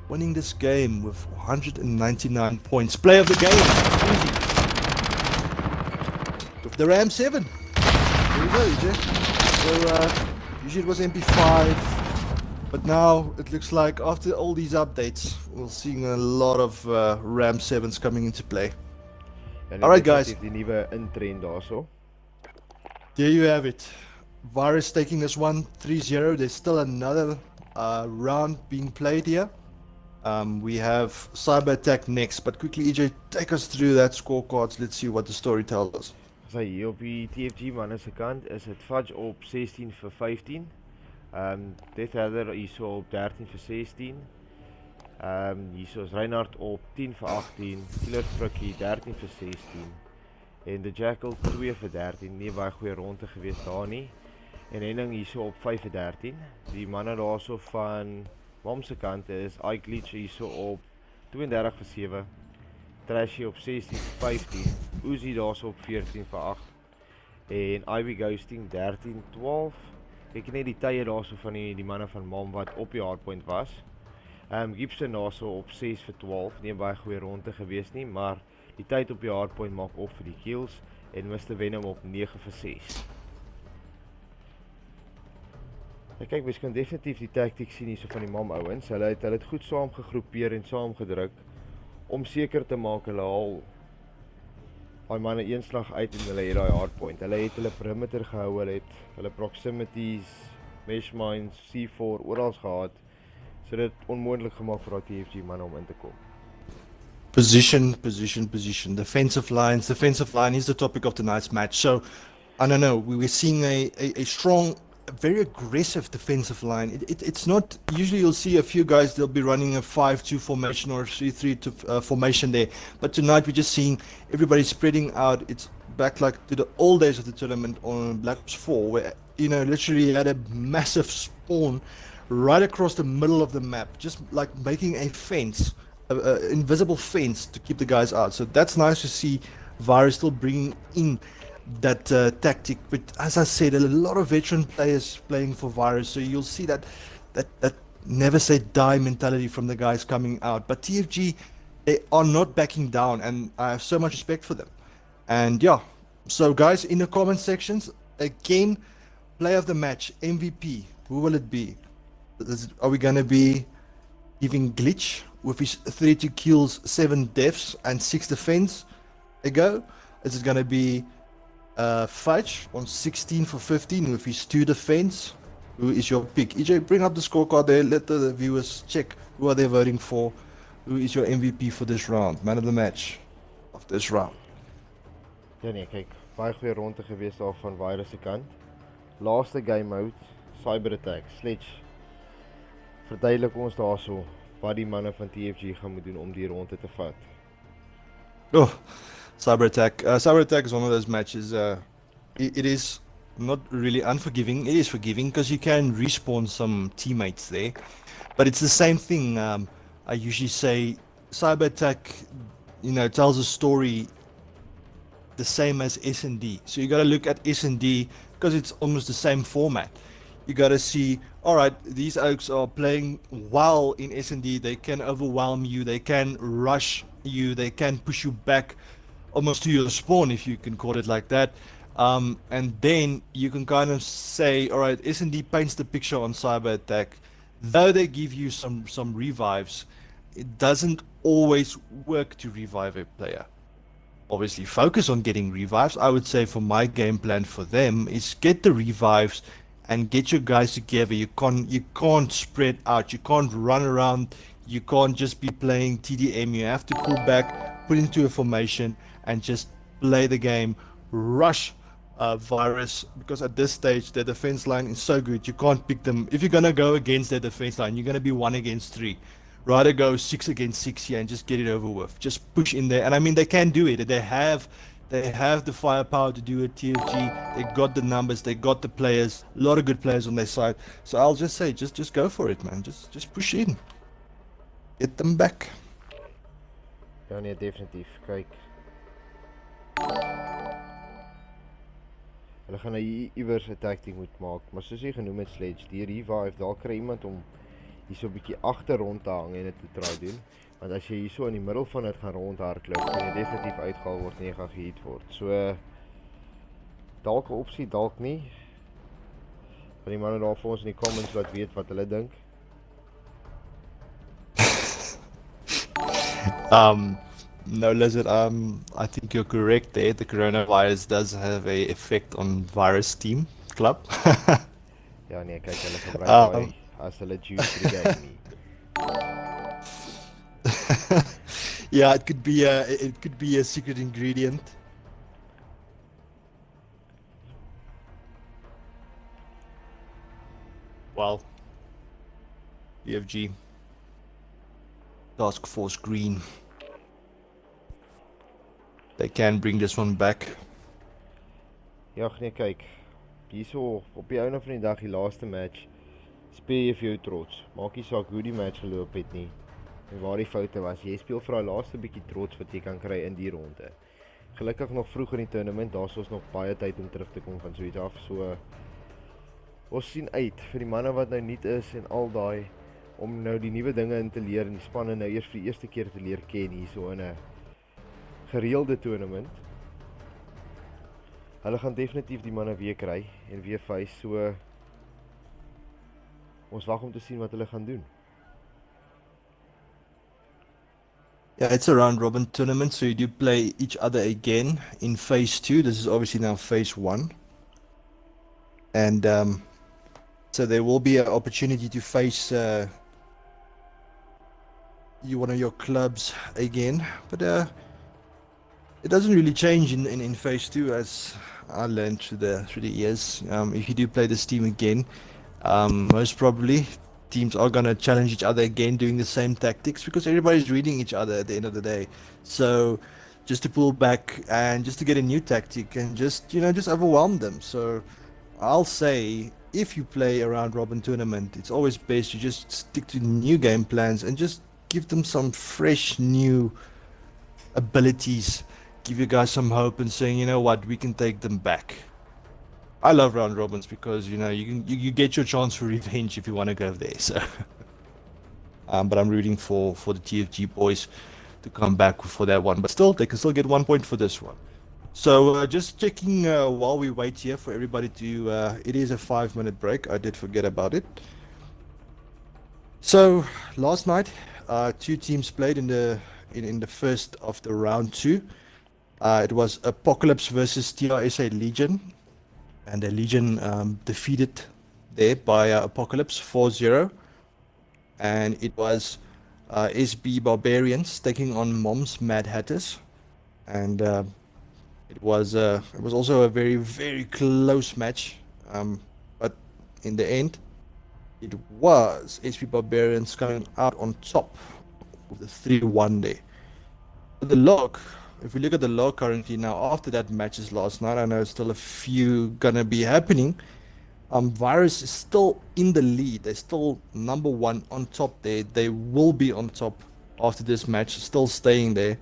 Winning this game with 199 points. Play of the game. Easy. With the Ram 7. There you go, EJ. So, usually it was MP5. But now it looks like after all these updates, we're seeing a lot of Ram 7s coming into play. Alright guys. There you have it. Virus taking this one 3-0. There's still another round being played here. We have Cyber Attack next, but quickly EJ, take us through that scorecards. Let's see what the story tells us. So hier op die TFG manne se kant is dit Fudge op 16 vir 15. Dit Heather hierso op 13 vir 16. Hierso is Reinhard op 10 vir 18. Killer Frikkie 13 vir 16. En The Jackal 2 vir 13. Nie baie goeie ronde gewees daar nie. En Henning hierso op 5 vir 13. Die manne daarso van Mom se kant is iGlitch hierso op 32 vir 7. Trashy op 16 vir 15. Uzi daarso op 14 vir 8. En Ivy Ghosting 13-12. Kyk net die tye daarso van die manne van Mom wat op die hardpoint was. Gibson daarso op 6 vir 12. Nie baie goeie ronde gewees nie, maar die tyd op die hardpoint maak op vir die kills. En Mr. Venom op 9 vir 6. Kyk, mens kan definitief die tactics sien hierso van die Mom ouens. Hulle het goed saam gegroepeer en saam gedruk om seker te maak hulle haal daai manne een slag uit en hulle het daai hardpoint. Hulle het hulle perimeter gehou, hulle het hulle proximities, mesh mines, C4 oral gehad. So dit onmoontlik gemaak vir daai TFG manne om in te kom. Position. Defensive line is the topic of tonight's match. So, I don't know, we were seeing a strong, very aggressive defensive line. It's not, usually you'll see a few guys, they'll be running a 5-2 formation or a 3-3 formation there. But tonight we're just seeing everybody spreading out. It's back like to the old days of the tournament on Black Ops 4, where, you know, literally you had a massive spawn right across the middle of the map, just like making a fence, an invisible fence to keep the guys out. So that's nice to see Virus still bringing in that tactic. But as I said, a lot of veteran players playing for Virus, so you'll see that never say die mentality from the guys coming out. But TFG, they are not backing down, and I have so much respect for them. And yeah, so guys, in the comment sections, again, play of the match, MVP, who will it be? Are we going to be giving Glitch with his 32 kills, 7 deaths, and 6 defense a go? Is it going to be Fudge on 16 for 15 with his 2 defense? Who is your pick? EJ, bring up the scorecard there. Let the viewers check who are they voting for. Who is your MVP for this round? Man of the match of this round. Ja nee, kyk, baie goeie ronde gewees daar van Virus se kant. Laaste game mode, Cyber Attack, Sledge. Verduidelik ons daarso wat die manne van TFG gaan moet doen om die ronde te vat. Oh, Cyber Attack. Cyber Attack is one of those matches. It is not really unforgiving. It is forgiving because you can respawn some teammates there. But it's the same thing. I usually say Cyber Attack, you know, tells a story the same as S&D. So you got to look at S&D because it's almost the same format. You got to see, all right, these Oaks are playing well in S&D. They can overwhelm you. They can rush you. They can push you back almost to your spawn, if you can call it like that. And then you can kind of say, all right, S&D paints the picture on cyber attack. Though they give you some revives, it doesn't always work to revive a player. Obviously, focus on getting revives. I would say for my game plan for them is get the revives and get your guys together. You can't spread out. You can't run around. You can't just be playing TDM. You have to pull back, put into a formation, and just play the game. Rush Virus, because at this stage their defense line is so good. You can't pick them. If you're gonna go against their defense line, you're gonna be 1 against 3. Rather go 6 against 6 here and just get it over with. Just push in there, and I mean they can do it. They have the firepower to do it. TFG, they got the numbers, they got the players, a lot of good players on their side. So I'll just say, just go for it, man. Just push in, get them back. Ja nee, definitief. Kyk. Hulle gaan nou hier iewers 'n tactic moet maak, maar soos jy genoem het Sledge, die revive, daar kry iemand om hier so 'n bietjie agter rond te hang en dit te try doen. Want as jy hier so in die middel van dit gaan rondhardloop, kan jy definitief uitgehaal word en jy gaan gehit word. So dalk 'n opsie, dalk nie. Van die manne daar vir ons in die comments wat weet wat hulle dink. No, Lizard, I think you're correct there. The coronavirus does have a effect on Virus Team Club. Ja nee, kyk hulle gebruik Um, daai as hulle juice vir die game nie. yeah, it could be a secret ingredient. Well, BFG Task Force Green. They can bring this one back. Ja, nee, kyk. Hierso op die einde van die dag, die laaste match, speel jy vir jou trots. Maak nie saak hoe die match geloop het nie en waar die foute was. Jy speel vir daai laaste bietjie trots wat jy kan kry in die ronde. Gelukkig nog vroeg in die tournament, daar's ons nog baie tyd om terug te kom van so iets af. So ons sien uit vir die manne wat nou nuut is en al daai om nou die nuwe dinge in te leer en die spanne nou eers vir die eerste keer te leer ken hierso in 'n gereelde tournament. Hulle gaan definitief die manne weer kry en weer face, so ons wag om te sien wat hulle gaan doen. Yeah, it's a round robin tournament, so you do play each other again in phase 2. This is obviously now phase 1. And so there will be an opportunity to face one of your clubs again. But it doesn't really change in phase 2, as I learned through the years. If you do play this team again, most probably teams are gonna challenge each other again, doing the same tactics, because everybody's reading each other at the end of the day. So just to pull back and just to get a new tactic and just overwhelm them. So I'll say, if you play a round robin tournament, it's always best to just stick to new game plans and just give them some fresh new abilities. Give you guys some hope and saying, you know what, we can take them back. I love round robins because you get your chance for revenge if you want to go there. So, but I'm rooting for the TFG boys to come back for that one. But still, they can still get 1 point for this one. So just checking while we wait here for everybody to. It is a 5-minute break. I did forget about it. So last night, 2 teams played in the first of the round 2. It was Apocalypse versus TRSA Legion. And the Legion defeated there by Apocalypse 4-0. And it was SB Barbarians taking on Mom's Mad Hatters. And it was also a very, very close match. But in the end, it was SB Barbarians coming out on top with the 3-1 there. The log. If we look at the log currently now, after that matches last night, I know still a few gonna be happening. Virus is still in the lead. They're still number 1 on top there. They will be on top after this match, still staying there.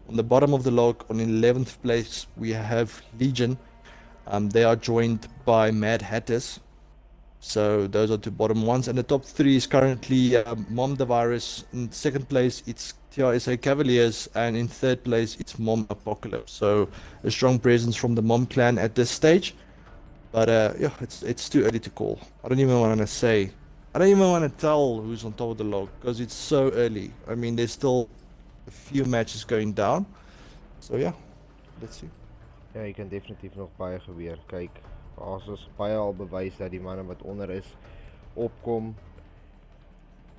On the bottom of the log, on 11th place, we have Legion. They are joined by Mad Hatters. So those are two bottom ones, and the top three is currently Mom the Virus. In second place, it's TRSA Cavaliers, and in third place, it's Mom Apocalypse. So a strong presence from the Mom clan at this stage, but yeah, it's too early to call. I don't even want to say. I don't even want to tell who's on top of the log because it's so early. I mean, there's still a few matches going down. So yeah, let's see. Ja, jy kan definitief nog baie gebeur. Kyk, as ons baie al bewys dat die manne wat onder is opkom,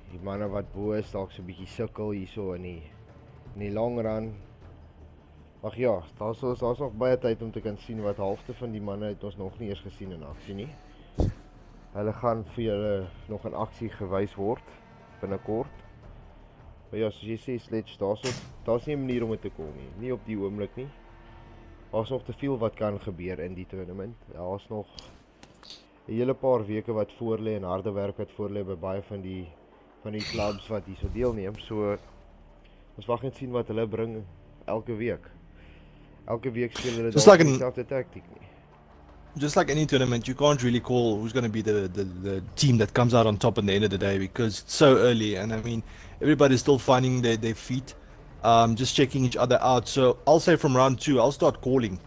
die manne wat bo is dalk so 'n bietjie sukkel hierso in die long run. Ag ja, daar's nog baie tyd om te kan sien wat halfte van die manne het ons nog nie eens gesien in aksie nie. Hulle gaan vir julle nog in aksie gewys word binnekort. Maar ja, soos jy sê, Sledge, daar's nie 'n manier om dit te kom nie. Nie op die oomblik nie. Daar's nog te veel wat kan gebeur in die tournament. Daar's nog 'n hele paar weke wat voor lê en harde werk wat voor lê by baie van die clubs wat hierso deelneem. So ons wag net sien wat hulle bring elke week. Elke week speel hulle dieselfde taktiek nie. Just like any tournament, you can't really call who's going to be the team that comes out on top at the end of the day because it's so early. And I mean, everybody's still finding their feet, just checking each other out. So I'll say from round 2, I'll start calling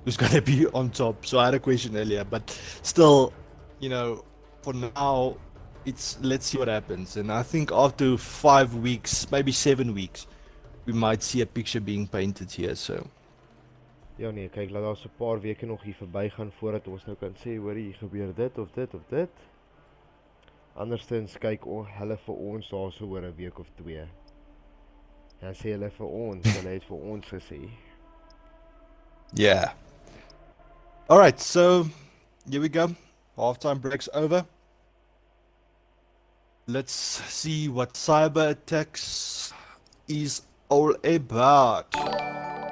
who's going to be on top. So I had a question earlier, but still, you know, for now, let's see what happens. And I think after 5 weeks, maybe 7 weeks, we might see a picture being painted here. So. Ja nee, kyk, laat daar so 'n paar weke nog hier verbygaan voordat ons nou kan sê, hoor, hier gebeur dit of dit of dit. Andersins kyk hulle vir ons daar so oor 'n week of 2. Dan sê hulle vir ons, hulle het vir ons gesê. Yeah. All right, so here we go. Halftime break's over. Let's see what cyber attacks is all about.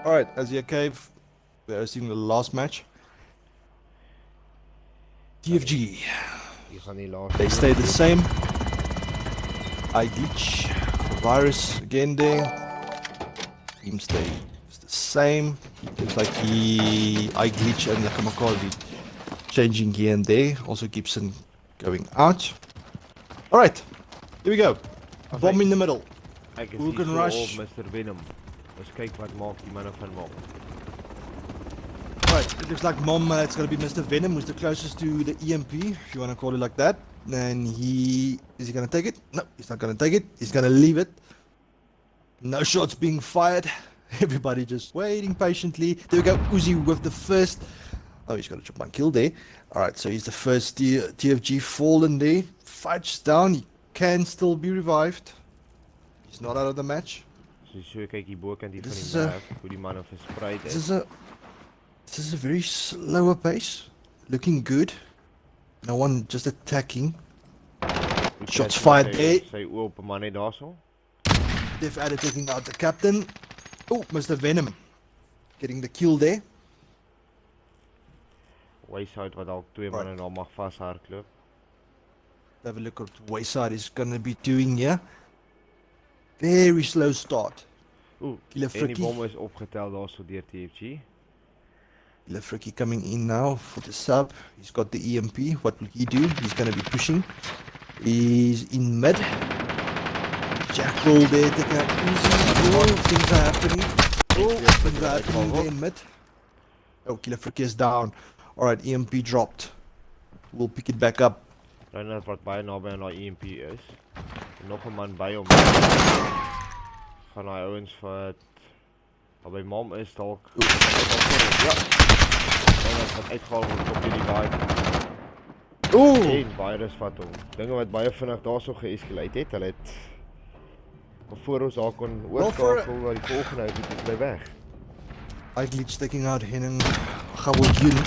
All right, Asia Cave. We're seeing the last match. TFG. They stay the same. I glitch. Virus again there. Team stays the same. Looks like I glitch and Nakamakali changing here and there. Also Gibson going out. Alright, here we go. Bomb in the middle. Who can rush? Mr. Venom. Let's kyk wat maak die manne van Mom. Right, it looks like Mom, it's going to be Mr. Venom, who's the closest to the EMP, if you want to call it like that. And is he going to take it? No, he's not going to take it. He's going to leave it. No shots being fired. Everybody just waiting patiently. There we go, Uzi with the first. Oh, he's got a chop one kill there. Alright, so he's the first TFG fallen there. Fights down, he can still be revived. He's not out of the match. So kyk hier bo kan die van die map, hoe die manne versprei is. This is a very slower pace. Looking good. No one just attacking. Shots fired there. Sy oop man net daarso. They've added taking out the captain. Oh, Mr. Venom. Getting the kill there. Wayside wat dalk twee manne na mag vashardloop. Have a look at what Wayside is gonna be doing here. Very slow start. Ooh, en die bom is opgetel daarso deur TFG. Lefriki coming in now for the sub. He's got the EMP. What will he do? He's going to be pushing. He's in mid. Jackal there taking out easy. Oh, things are happening. Oh, things are happening there in mid. Oh, Lefriki is down. Alright, EMP dropped. We'll pick it back up. Reinhard wat baie naby aan die EMP is. Nog 'n man by hom. Gaan hy ouens wat by Mom is dalk. Ja. Wat uitgehaal word op hierdie baie. Ooh! En virus vat hom. Dinge wat baie vinnig daarso geeskalate het. Hulle het voor ons daar kon oorskakel na die volgende uit bly weg. I glitch taking out Henan Khawalyan.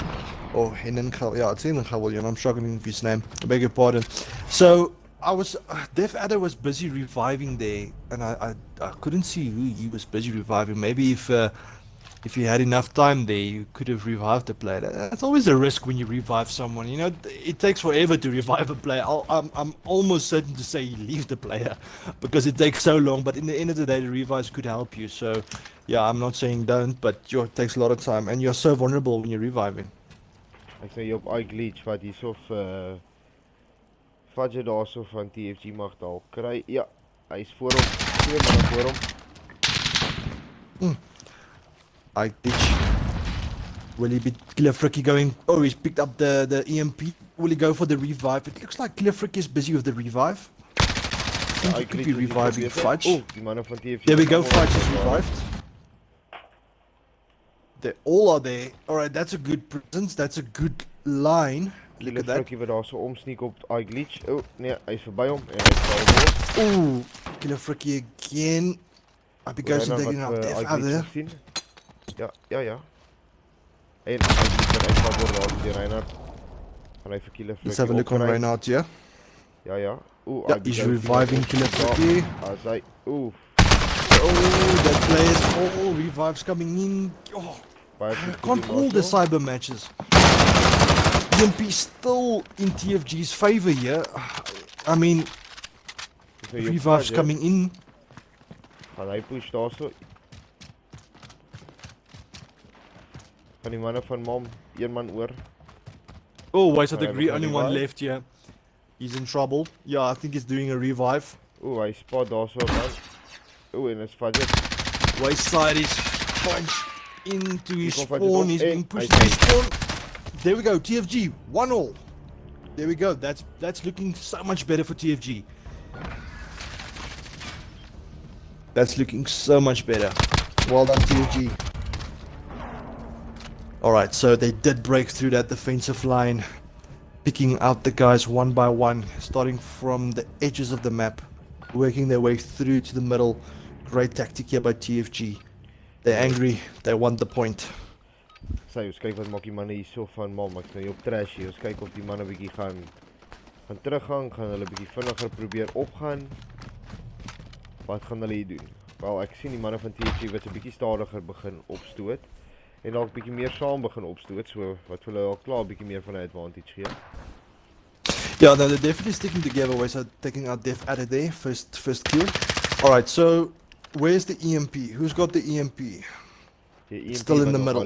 Oh, Henan Khawalyan. Yeah, it's Henan Khawalyan. I'm struggling with his name. I beg your pardon. So I was Def Adder was busy reviving there, and I couldn't see who he was busy reviving. Maybe if he had enough time there, you could have revived the player. That's always a risk when you revive someone. You know, it takes forever to revive a player. I'm almost certain to say you leave the player because it takes so long. But in the end of the day, the revives could help you. So yeah, I'm not saying don't, but it takes a lot of time, and you're so vulnerable when you're reviving. Ek sê jy op I glitch wat hierso Fudge daarso van TFG mag dalk kry. Ja, hy is voor hom. 2 manne voor hom. I ditch. Will he be Killer Fricky going? Oh, he's picked up the EMP. Will he go for the revive? It looks like Killer Fricky is busy with the revive. I think he could be reviving Fudge. Oh, die manne van TFG. There we go, Fudge is revived. They all are there. Alright, that's a good presence. That's a good line. Look at that. Fricky wat daar so omsneak op iGlitch. Oh, nee, hy is verby hom en hy val los. Ooh, Killer Fricky again. I be goes and taking out death out there. Ja. En hy val word daar deur Reinhard. Gaan hy vir Killer Fricky. Let's have a look on Reinhard here. Ja. Ooh, yeah, he's reviving Killer Fricky. As hy, ooh. Oh, that player's all revives coming in. Oh, I can't call the cyber matches. EMP still in TFG's favor here. I mean, revives coming in. Gaan hy push daarso. Van die manne van Mom, 1 man oor. Oh, wait, so the only one left here. He's in trouble. Yeah, I think he's doing a revive. Oh, hy spot daarso man. Oh, en is Fudge. Wayside is punched into his spawn. He's being pushed to his spawn. There we go, TFG, 1-1. There we go. That's looking so much better for TFG. That's looking so much better. Well done, TFG. Alright, so they did break through that defensive line, picking out the guys one by one, starting from the edges of the map, working their way through to the middle. Great tactic here by TFG. They're angry, they want the point. Sy, ons kyk wat maak die manne hier so van Mom, ek's nou hier op trash hier. Ons kyk of die manne bietjie gaan teruggaan, gaan hulle bietjie vinniger probeer opgaan. Wat gaan hulle hier doen? Wel, ek sien die manne van TFG wat 'n bietjie stadiger begin opstoot en dalk bietjie meer saam begin opstoot, so wat vir hulle al klaar bietjie meer van 'n advantage gee. Yeah, no, they're definitely sticking together. We're so taking out Def out of there, first kill. Alright, so where's the EMP? Who's got the EMP? Still in the middle.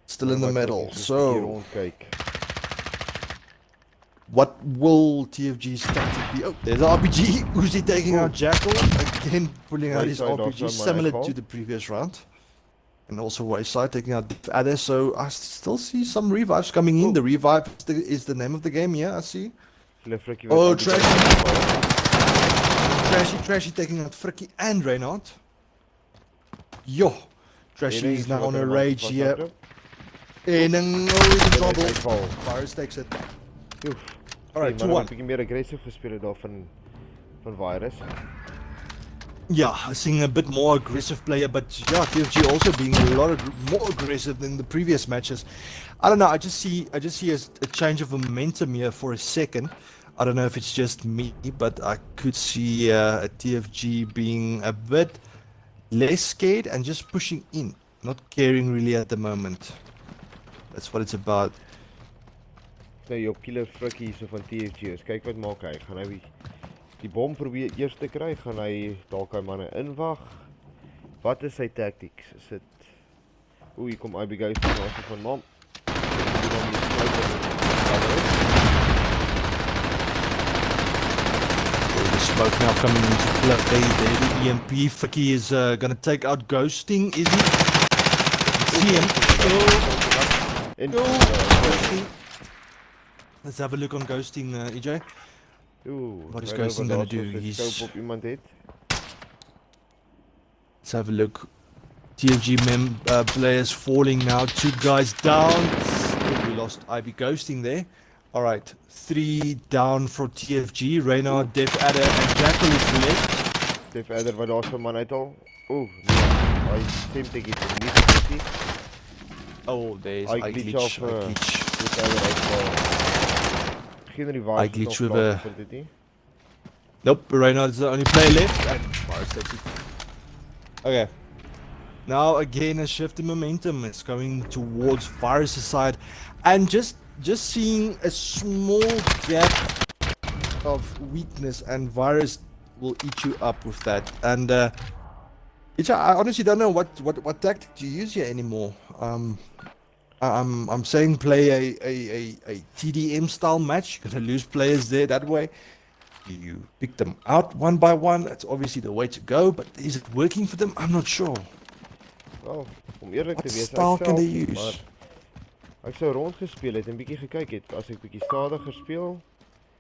Still in the middle. So, what will TFG's tactic be? Oh, there's RPG. Who's he taking out? Jackal again, pulling out his RPG, similar to the previous round. And also Wayside taking out the other. So I still see some revives coming in. The revive is the name of the game. Yeah, I see. Oh, Trashy taking out Fricky and Reinhardt. Yo, Trashy is now on a rage here. And then he's in trouble. Virus takes it. Alright, 2-1. Bietjie meer aggressief gespeel daar van Virus. Yeah, seeing a bit more aggressive player, but yeah, TFG also being a lot more aggressive than the previous matches. I don't know. I just see a change of momentum here for a second. I don't know if it's just me, but I could see a TFG being a bit less scared and just pushing in, not caring really at the moment. That's what it's about. Nou, jou Killer Fricky so van TFG. Eens kyk wat maak hy. Gaan hy die bom probeer eers te kry? Gaan hy dalk hy manne inwag? Wat is sy tactics? Is dit hier kom Abigail van Mom. The smoke now coming into play. The EMP. Fricky is gonna take out Ghosting, is he? See him. Ghosting. Let's have a look on Ghosting, EJ. What is Ghosting gonna do? Let's have a look. TFG players falling now. 2 guys down. We lost IB Ghosting there. Alright, 3 down for TFG. Reynard, Def Adder and Jackal is left. Def Adder wat daar so man uithaal. Oeh, hy stem tegen die Oh, there's iGlitch. iGlitch with a... Nope, Reynard is the only player left. And Mars takes it. Okay. Now again a shift in momentum. It's going towards Virus' side. And just seeing a small gap of weakness, and Virus will eat you up with that. And I honestly don't know what tactic to use here anymore. I'm saying play a TDM style match. You're gonna lose players there that way. You pick them out one by one. That's obviously the way to go. But is it working for them? I'm not sure. Wel, om eerlik What te wees, ek style can they self nie, maar use? ek sou rondgespeel het en bietjie gekyk het. As ek bietjie stadiger speel,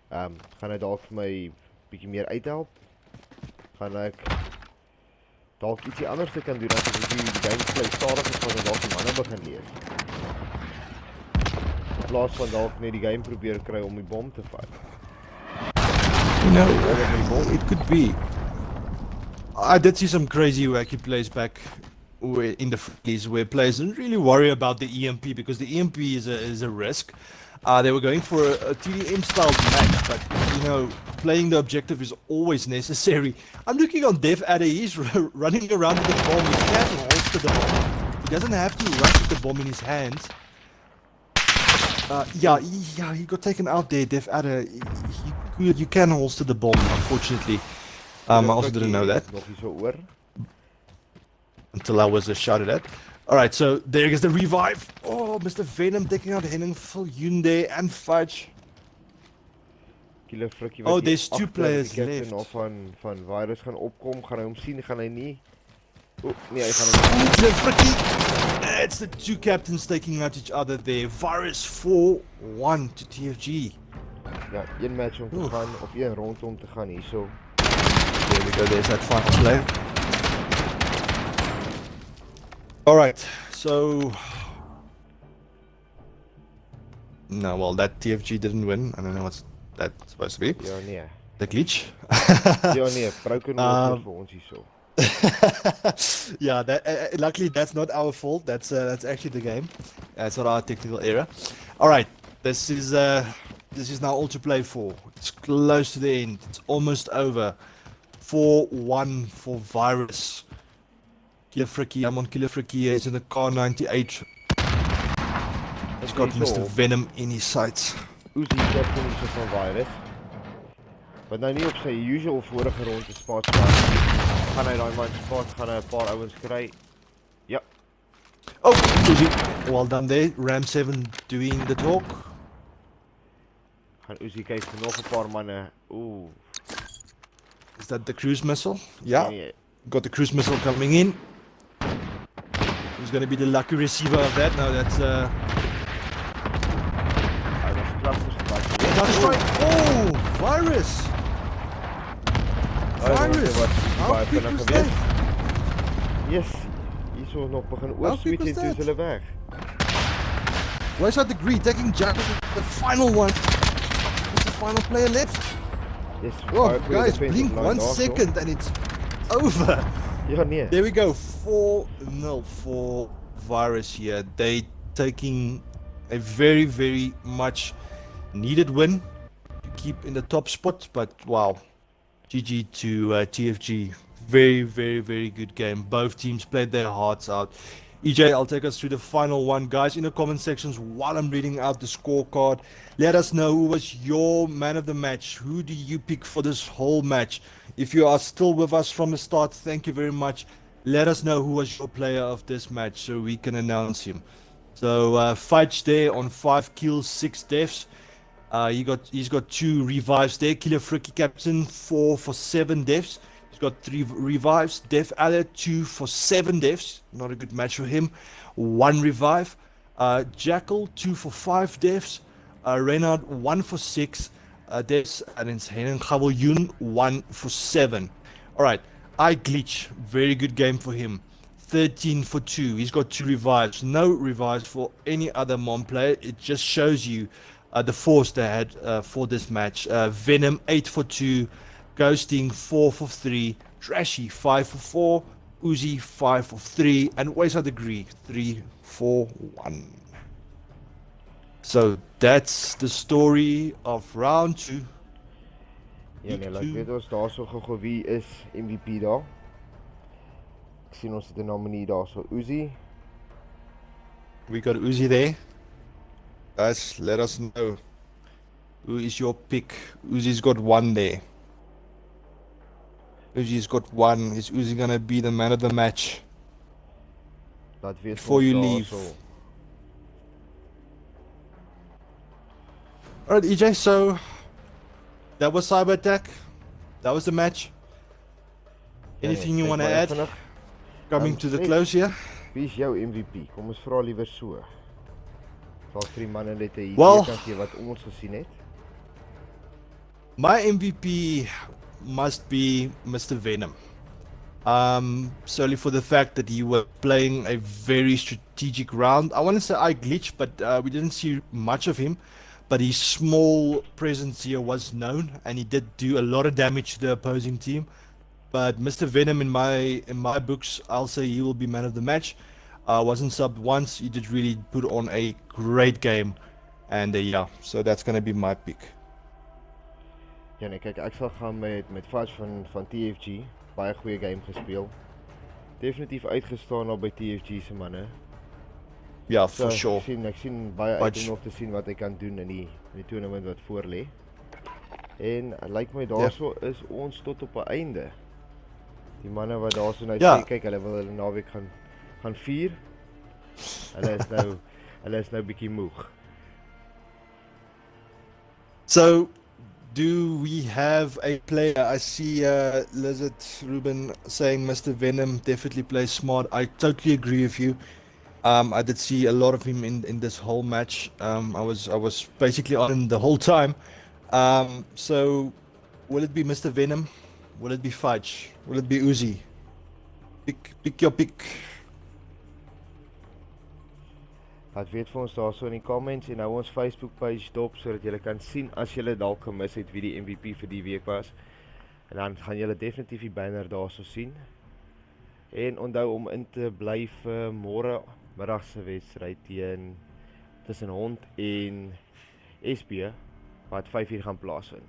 gaan hy dalk vir my bietjie meer uithelp. Gaan ek dalk ietsie anders te kan doen as ek die game play stadiger gaan en dalk die manne begin lees. In plaas van dalk net die game probeer kry om die bom te vat. You know, it could be. I did see some crazy wacky plays back in the freeze where players didn't really worry about the EMP because the EMP is a risk. They were going for a TDM style match, but you know, playing the objective is always necessary. I'm looking on Dev Adder, he's running around with the bomb. He can holster the bomb. He doesn't have to rush with the bomb in his hands. Yeah, he got taken out there, Dev Adder. You can holster the bomb, unfortunately. I also didn't know that. Nog nie so oor. Until I was shouted at. Alright, so there is the revive. Oh, Mr. Venom taking out Henning Viljoen there and Fudge. Killer Frikkie Oh, wat hier there's two agter players die captain left. of van virus gaan opkom, gaan hy hom sien, gaan hy nie. O, nee, hy gaan hom Ooh, Killer Frikkie. It's the two captains taking out each other there. Virus 4-1 to TFG. ja, een match om te gaan of een rond om te gaan hierso. There we go, there's that final play. Alright, so... No, well, that TFG didn't win. I don't know what's that supposed to be. Ja, nee. The glitch? Ja, nee, broken water vir ons hierso. Yeah, luckily that's not our fault. That's actually the game. It's not our technical error. All right, this is now all to play for. It's close to the end. It's almost over. 4-1 for Virus. Killer Frikkie, I'm on Killer Frikkie. He's in the car 98. He's got Mr. Venom in his sights. Uzi captain hierso van virus. Wat nou nie op sy usual vorige ronde spot staan. Gaan hy daai man spot, gaan hy 'n paar ouens kry. Ja. Oh, Uzi. Well done there. Ram 7 doing the talk. Gaan Uzi kyk vir nog 'n paar manne. Ooh. Is that the cruise missile? Yeah. Nee. Got the cruise missile coming in. Who's going to be the lucky receiver of that? No, that's Hy was klassies gepak. That's right. Oh, Virus. Virus. How quick was that? Yes. Hierso nog begin How quick oorswitch was en toe that? is hulle weg. Where's that degree? Taking Jackal, the final one. It's the final player left. Yes. Oh, baie goeie guys, defensive blink line 1 daarso. second and it's over. Ja, nee. There we go. 4-0 for Virus here. They taking a very, very much needed win to keep in the top spot. But wow, GG to TFG. Very, very, very good game. Both teams played their hearts out. EJ, I'll take us through the final one. Guys, in the comment sections while I'm reading out the scorecard, let us know who was your man of the match. Who do you pick for this whole match? If you are still with us from the start, thank you very much. Let us know who was your player of this match so we can announce him. So, Fudge there on 5 kills, 6 deaths. He's got 2 revives there. Killer Frikkie captain 4 for 7 deaths. He's got 3 revives. Dev Adder 2 for 7 deaths. Not a good match for him. 1 revive. Jackal 2 for 5 deaths. Reynard 1 for 6 deaths. And it's Henning Viljoen 1 for 7. Alright, I glitch. Very good game for him. 13 for 2. He's got 2 revives. No revives for any other Mon player. It just shows you the force they had for this match. Venom 8 for 2. Ghosting 4 for 3, Trashy 5 for 4, Uzi 5 for 3, and where's our degree? 3 for 1. So that's the story of round 2. Ja, nee, laat weet ons daarso gou wie is MVP daar. Ek sien ons het 'n nominee daarso, Uzi. We got Uzi there. Guys, let us know. Who is your pick? Uzi's got 1 there. Uzi's got 1. Is Uzi gonna be the man of the match? Laat weet Before ons you daarso. leave. All right, EJ. So that was Cyber Attack. That was the match. Ja nee, Anything you kyk want to maar ek add? vinnig. Coming to the Net close here. wie is jou MVP? Kom ons vra liewer so. Dalk vir die manne net 'n idee Well, kan gee wat ons gesien het. my MVP must be Mr. Venom. Solely for the fact that he was playing a very strategic round. I want to say I glitched, but we didn't see much of him. But his small presence here was known, and he did do a lot of damage to the opposing team. But Mr. Venom, in my books, I'll say he will be man of the match. Wasn't subbed once. He did really put on a great game, and yeah, so that's gonna be my pick. Ja nee, kyk ek sal gaan met Fudge van TFG. Baie goeie game gespeel. Definitief uitgestaan daar by TFG se manne. Yeah, for sure. Ek sien baie uit Fudge. om nog te sien wat hy kan doen in die tournament wat voor lê. En lyk my daarso is ons tot op 'n einde. Die manne wat daarso nou Ja. sê kyk hulle wil hulle naweek gaan vier. Hulle is nou bietjie moeg. So, do we have a player? I see Lizard Ruben saying Mr. Venom definitely plays smart. I totally agree with you. I did see a lot of him in this whole match. I was basically on him the whole time. So, will it be Mr. Venom? Will it be Fudge? Will it be Uzi? Pick your pick. Laat weet vir ons daarso in die comments en hou ons Facebook page dop sodat julle kan sien as julle dalk gemis het wie die MVP vir die week was. En dan gaan julle definitief die banner daarso sien. En onthou om in te bly vir môre middag se wedstryd tussen Hond en SB wat 5:00 gaan plaasvind.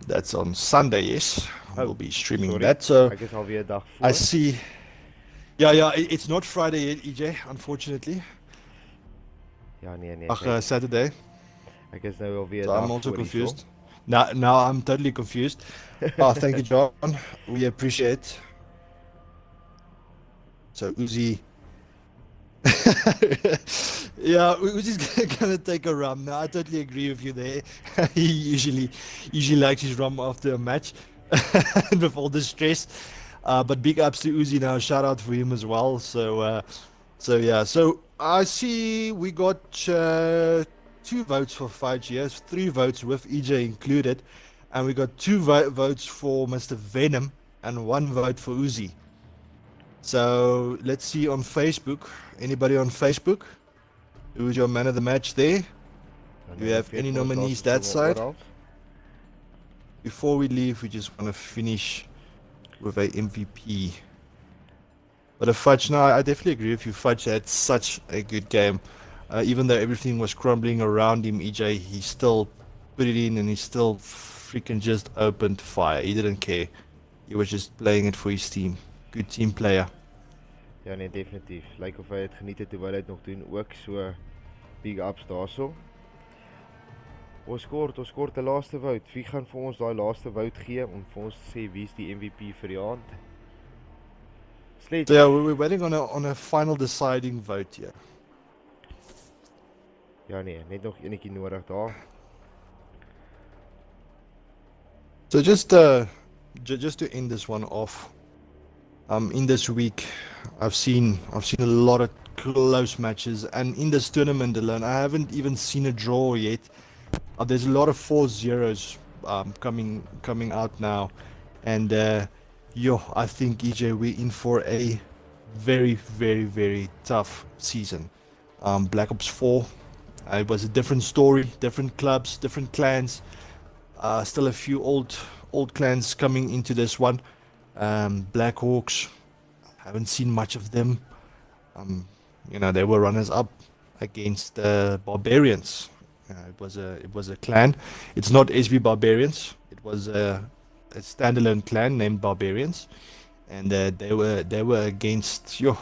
That's on Sunday, yes. Oh, We'll be streaming sorry. that. So Ek is alweer 'n dag voor. I see. Yeah, it's not Friday yet, EJ, unfortunately. Ja nee. Saturday. Ek is nou alweer 'n So dag I'm also voor hierso. confused. Now I'm totally confused. Thank you, John. We appreciate. So Uzi. Yeah, Uzi's gonna take a rum. Now I totally agree with you there. He usually likes his rum after a match with all the stress. But big ups to Uzi now. Shout out for him as well. So yeah. So I see we got 2 votes for Fudge here, 3 votes with EJ included, and we got 2 votes for Mr. Venom and 1 vote for Uzi. So let's see on Facebook. Anybody on Facebook? Who's your man of the match there? Do you have any nominees that side? Before we leave, we just want to finish with a MVP. But a Fudge, no, I definitely agree with you. Fudge had such a good game. Even though everything was crumbling around him, EJ, he still put it in and he still freaking just opened fire. He didn't care. He was just playing it for his team. Good team player. Ja nee, definitief. Lyk of hy het geniet het terwyl hy dit nog doen ook. So big ups daarso. Ons kort 'n laaste vote. Wie gaan vir ons daai laaste vote gee om vir ons te sê wie's die MVP vir die aand? Slet. So yeah, we're waiting on a final deciding vote here. Ja nee, net nog enetjie nodig daar. So just to end this one off, in this week, I've seen a lot of close matches, and in this tournament alone, I haven't even seen a draw yet. There's a lot of 4-0s coming out now, and I think EJ, we're in for a very, very, very tough season. Black Ops 4, it was a different story, different clubs, different clans. Still a few old clans coming into this one. Black Hawks, haven't seen much of them. They were runners up against the Barbarians. It was a clan. It's not SB Barbarians. It was a standalone clan named Barbarians, and they were against it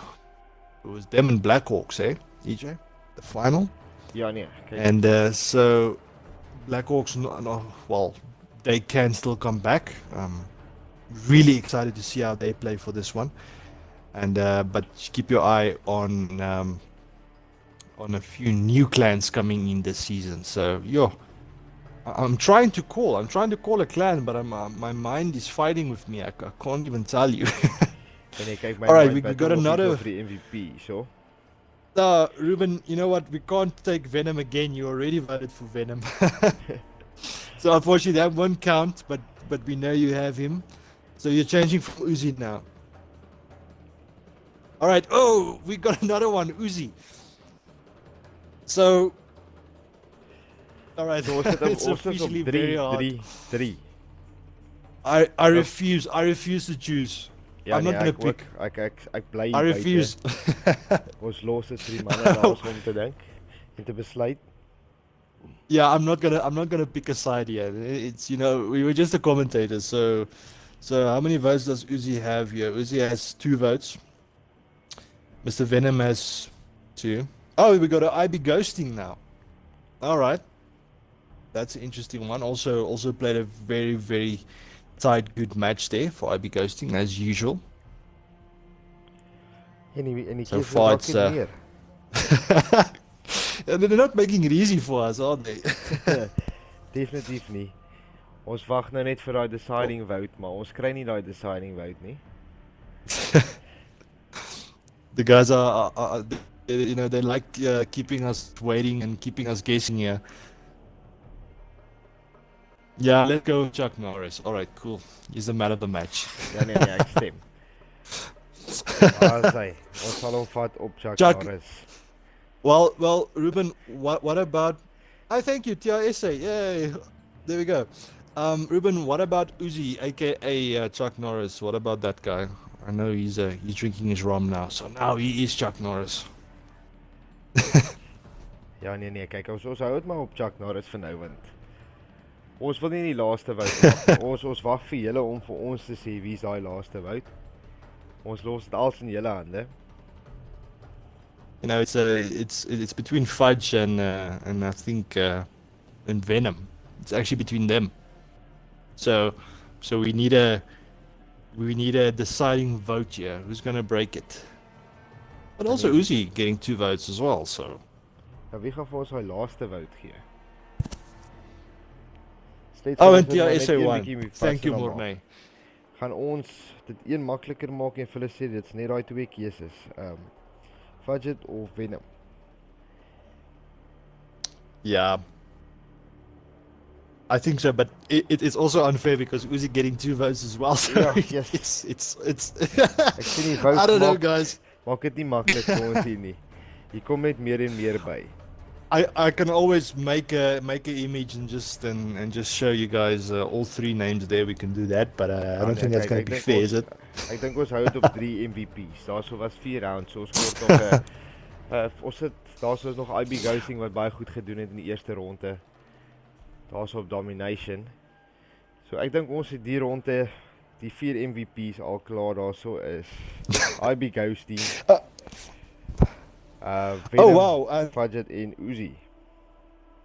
was them and Black Hawks, EJ, the final. Ja nee. Kyk. And so Black Hawks, well, they can still come back. Really excited to see how they play for this one, and but keep your eye on a few new clans coming in this season. So I'm trying to call. I'm trying to call a clan, but my mind is fighting with me. I can't even tell you. En jy kyk my All right, mind we got battle nog hier so another. vir die MVP, so. Ruben, you know what? We can't take Venom again. You already voted for Venom. So unfortunately, that won't count. But we know you have him. So you're changing for Uzi now. All right. Oh, we got another one, Uzi. So. All right. So ons It's is op officially 3 very hard. 3 3. I refuse. I refuse to choose. Ja I'm nee, not gonna ek pick. ook ek bly I hier refuse. buite. Ons los dit vir die manne daar om te dink en te besluit. Yeah, I'm not gonna pick a side here. It's we were just the commentators. So how many votes does Uzi have here? Uzi has 2 votes. Mr. Venom has 2. Oh, we got an IB ghosting now. All right, that's an interesting one. Also played a very very tight good match there for IB ghosting as usual. En die So keuse far raak it's nie meer. and they're not making it easy for us, are they? Definitief nie. Ons wag nou net vir daai deciding vote, maar ons kry nie daai deciding vote nie. The guys are they like keeping us waiting and keeping us guessing here. Yeah, let's go with Chuck Norris. All right, cool. He's the man of the match. Ja nee, ek stem. Ons sal hom vat op Chuck Norris. Well, Ruben, what about? I thank you, TRSA. Yay! There we go. Ruben, what about Uzi, aka Chuck Norris? What about that guy? I know he's drinking his rum now, so now he is Chuck Norris. Ja nee, kyk, ons hou dit maar op Chuck Norris vir nou want ons wil nie die laaste vote maak. Ons wag vir julle om vir ons te sê wie's daai laaste vote. Ons los dit als in julle hande. It's between Fudge and I think and Venom. It's actually between them. So we need a deciding vote here. Who's gonna break it? But also Uzi getting 2 votes as well. So. Nou wie gaan vir ons daai laaste vote gee? Oh, and TRSA one. Thank you, Morney. Gaan ons dit een makliker maak en vir hulle sê dit's net daai 2 keuses. Budget of Venom. Yeah. I think so, but it is also unfair because Uzi getting 2 votes as well. So Yeah, yes. It's Ek sien die vote I don't know, guys. Maak dit nie maklik vir ons hier nie. Hier kom net meer en meer by. I can always make a image and just show you guys all 3 names there. We can do that, but I don't think that's going to be fair, is it? Ek dink ons hou dit op 3 MVP's. Daarso was 4 rounds, so ons kort nog ons het daarso is nog IB Ghosting wat baie goed gedoen het in die eerste ronde. Daarso op Domination. So ek dink ons het die ronde die 4 MVP's al klaar daarso is. IB Ghosting. Venom, oh wow! Budget in Uzi.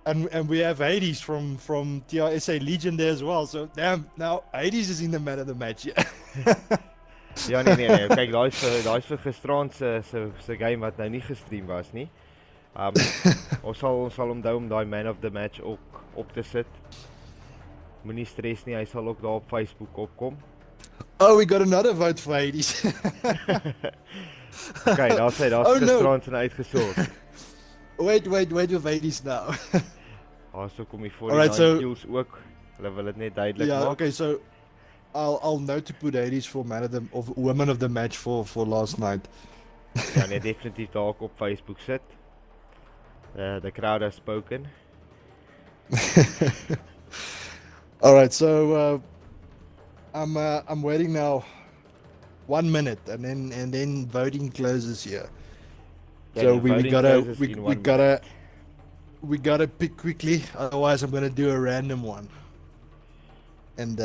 And we have Hades from TRSA Legion there as well. So damn, now Hades is in the man of the match. Ja nee. Kyk, daai's vir gisterand se game wat nou nie gestream was nie. Ons sal onthou om daai man of the match ook op te sit. Moenie stres nie, hy sal ook daar op Facebook opkom. Oh, we got another vote for Hades. Okay, daar's gisterand se uitgesort. Wait with Hades now. So kom die 49 kills ook. Hulle wil dit net duidelik maak. Yeah, okay, so I'll note to put Hades for woman of the match for last night. Ja nee, definitief daar op Facebook sit. The crowd has spoken. All right, so I'm waiting now 1 minute and then voting closes here. Yeah, so we gotta pick quickly, otherwise I'm gonna do a random one. And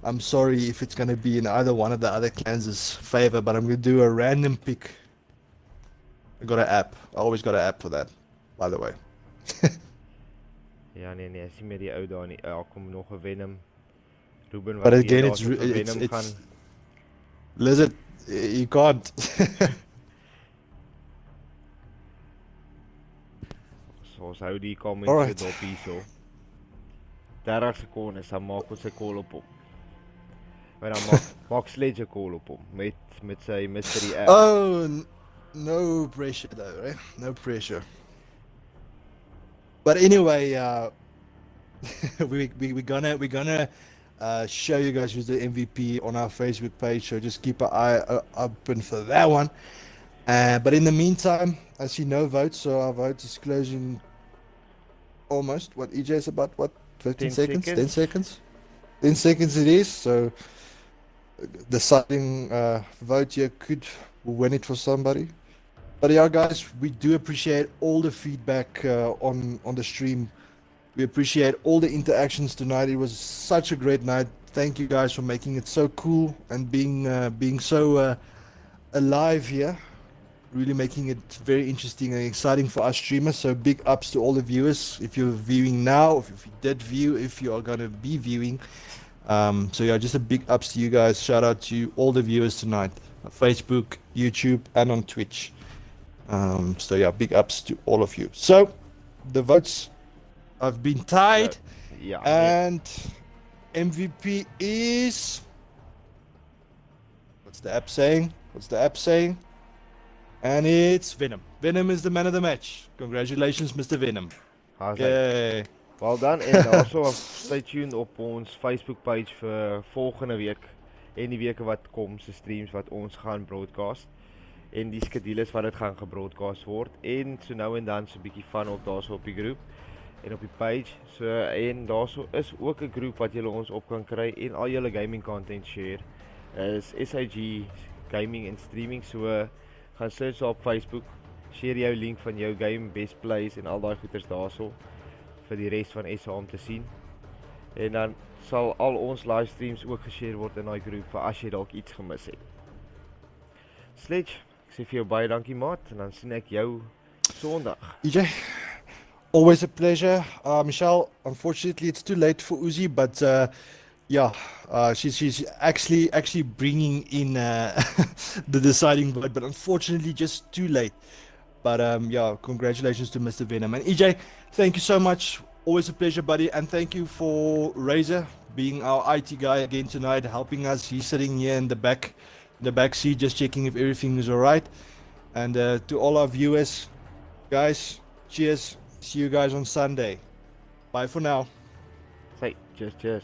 I'm sorry if it's gonna be in either one of the other clans' favor, but I'm gonna do a random pick. I got an app. I always got an app for that, by the way. Ja nee, sien met die ou daar nie. Kom nog 'n Venom. Ruben But again, it's Lizard, you can't. So ons hou die comments dop hierso. 30 sekondes, dan maak ons 'n call op hom. Maar dan maak Sledge 'n call op hom met sy mystery app. Oh, no pressure though, right? No pressure. But anyway, we're gonna show you guys who's the MVP on our Facebook page, so just keep an eye open for that one. But in the meantime, I see no votes, so our vote is closing almost. What EJ is about? What 15 seconds? 10 seconds? 10 seconds it is. So deciding vote here could win it for somebody. But yeah, guys, we do appreciate all the feedback on the stream. We appreciate all the interactions tonight. It was such a great night. Thank you guys for making it so cool and being so alive here. Really making it very interesting and exciting for us streamers. So big ups to all the viewers. If you're viewing now, if you did view, if you are gonna be viewing. So yeah, just a big ups to you guys. Shout out to all the viewers tonight. On Facebook, YouTube, and on Twitch. So yeah, big ups to all of you. So the votes have been tied. Ja, and MVP is... What's the app saying? What's the app saying? And it's Venom. Venom is the man of the match. Congratulations, Mr. Venom. Okay. Well done. En also stay tuned op ons Facebook page vir volgende week en die weke wat kom se streams wat ons gaan broadcast. En die skedules wat dit gaan gebroadcast word. En so nou en dan so 'n bietjie van op daarso op die groep en op die page. So en daarso is ook 'n groep wat julle ons op kan kry en al julle gaming content share. Is SIG Gaming en Streaming. So gaan search op Facebook, share jou link van jou game, best plays en al daai goeders daarso vir die res van SA om te sien. En dan sal al ons livestreams ook geshare word in daai groep vir as jy dalk iets gemis het. Sledge, ek sê vir jou baie dankie maat en dan sien ek jou Sondag. EJ, always a pleasure. Michelle, unfortunately it's too late for Uzi, but yeah, she's actually bringing in the deciding vote, but unfortunately just too late. But yeah, congratulations to Mr. Venom. And EJ, thank you so much. Always a pleasure, buddy. And thank you for Razor being our IT guy again tonight, helping us. He's sitting here in the back seat, just checking if everything is all right. And to all our viewers, guys, cheers. See you guys on Sunday. Bye for now. Say, cheers.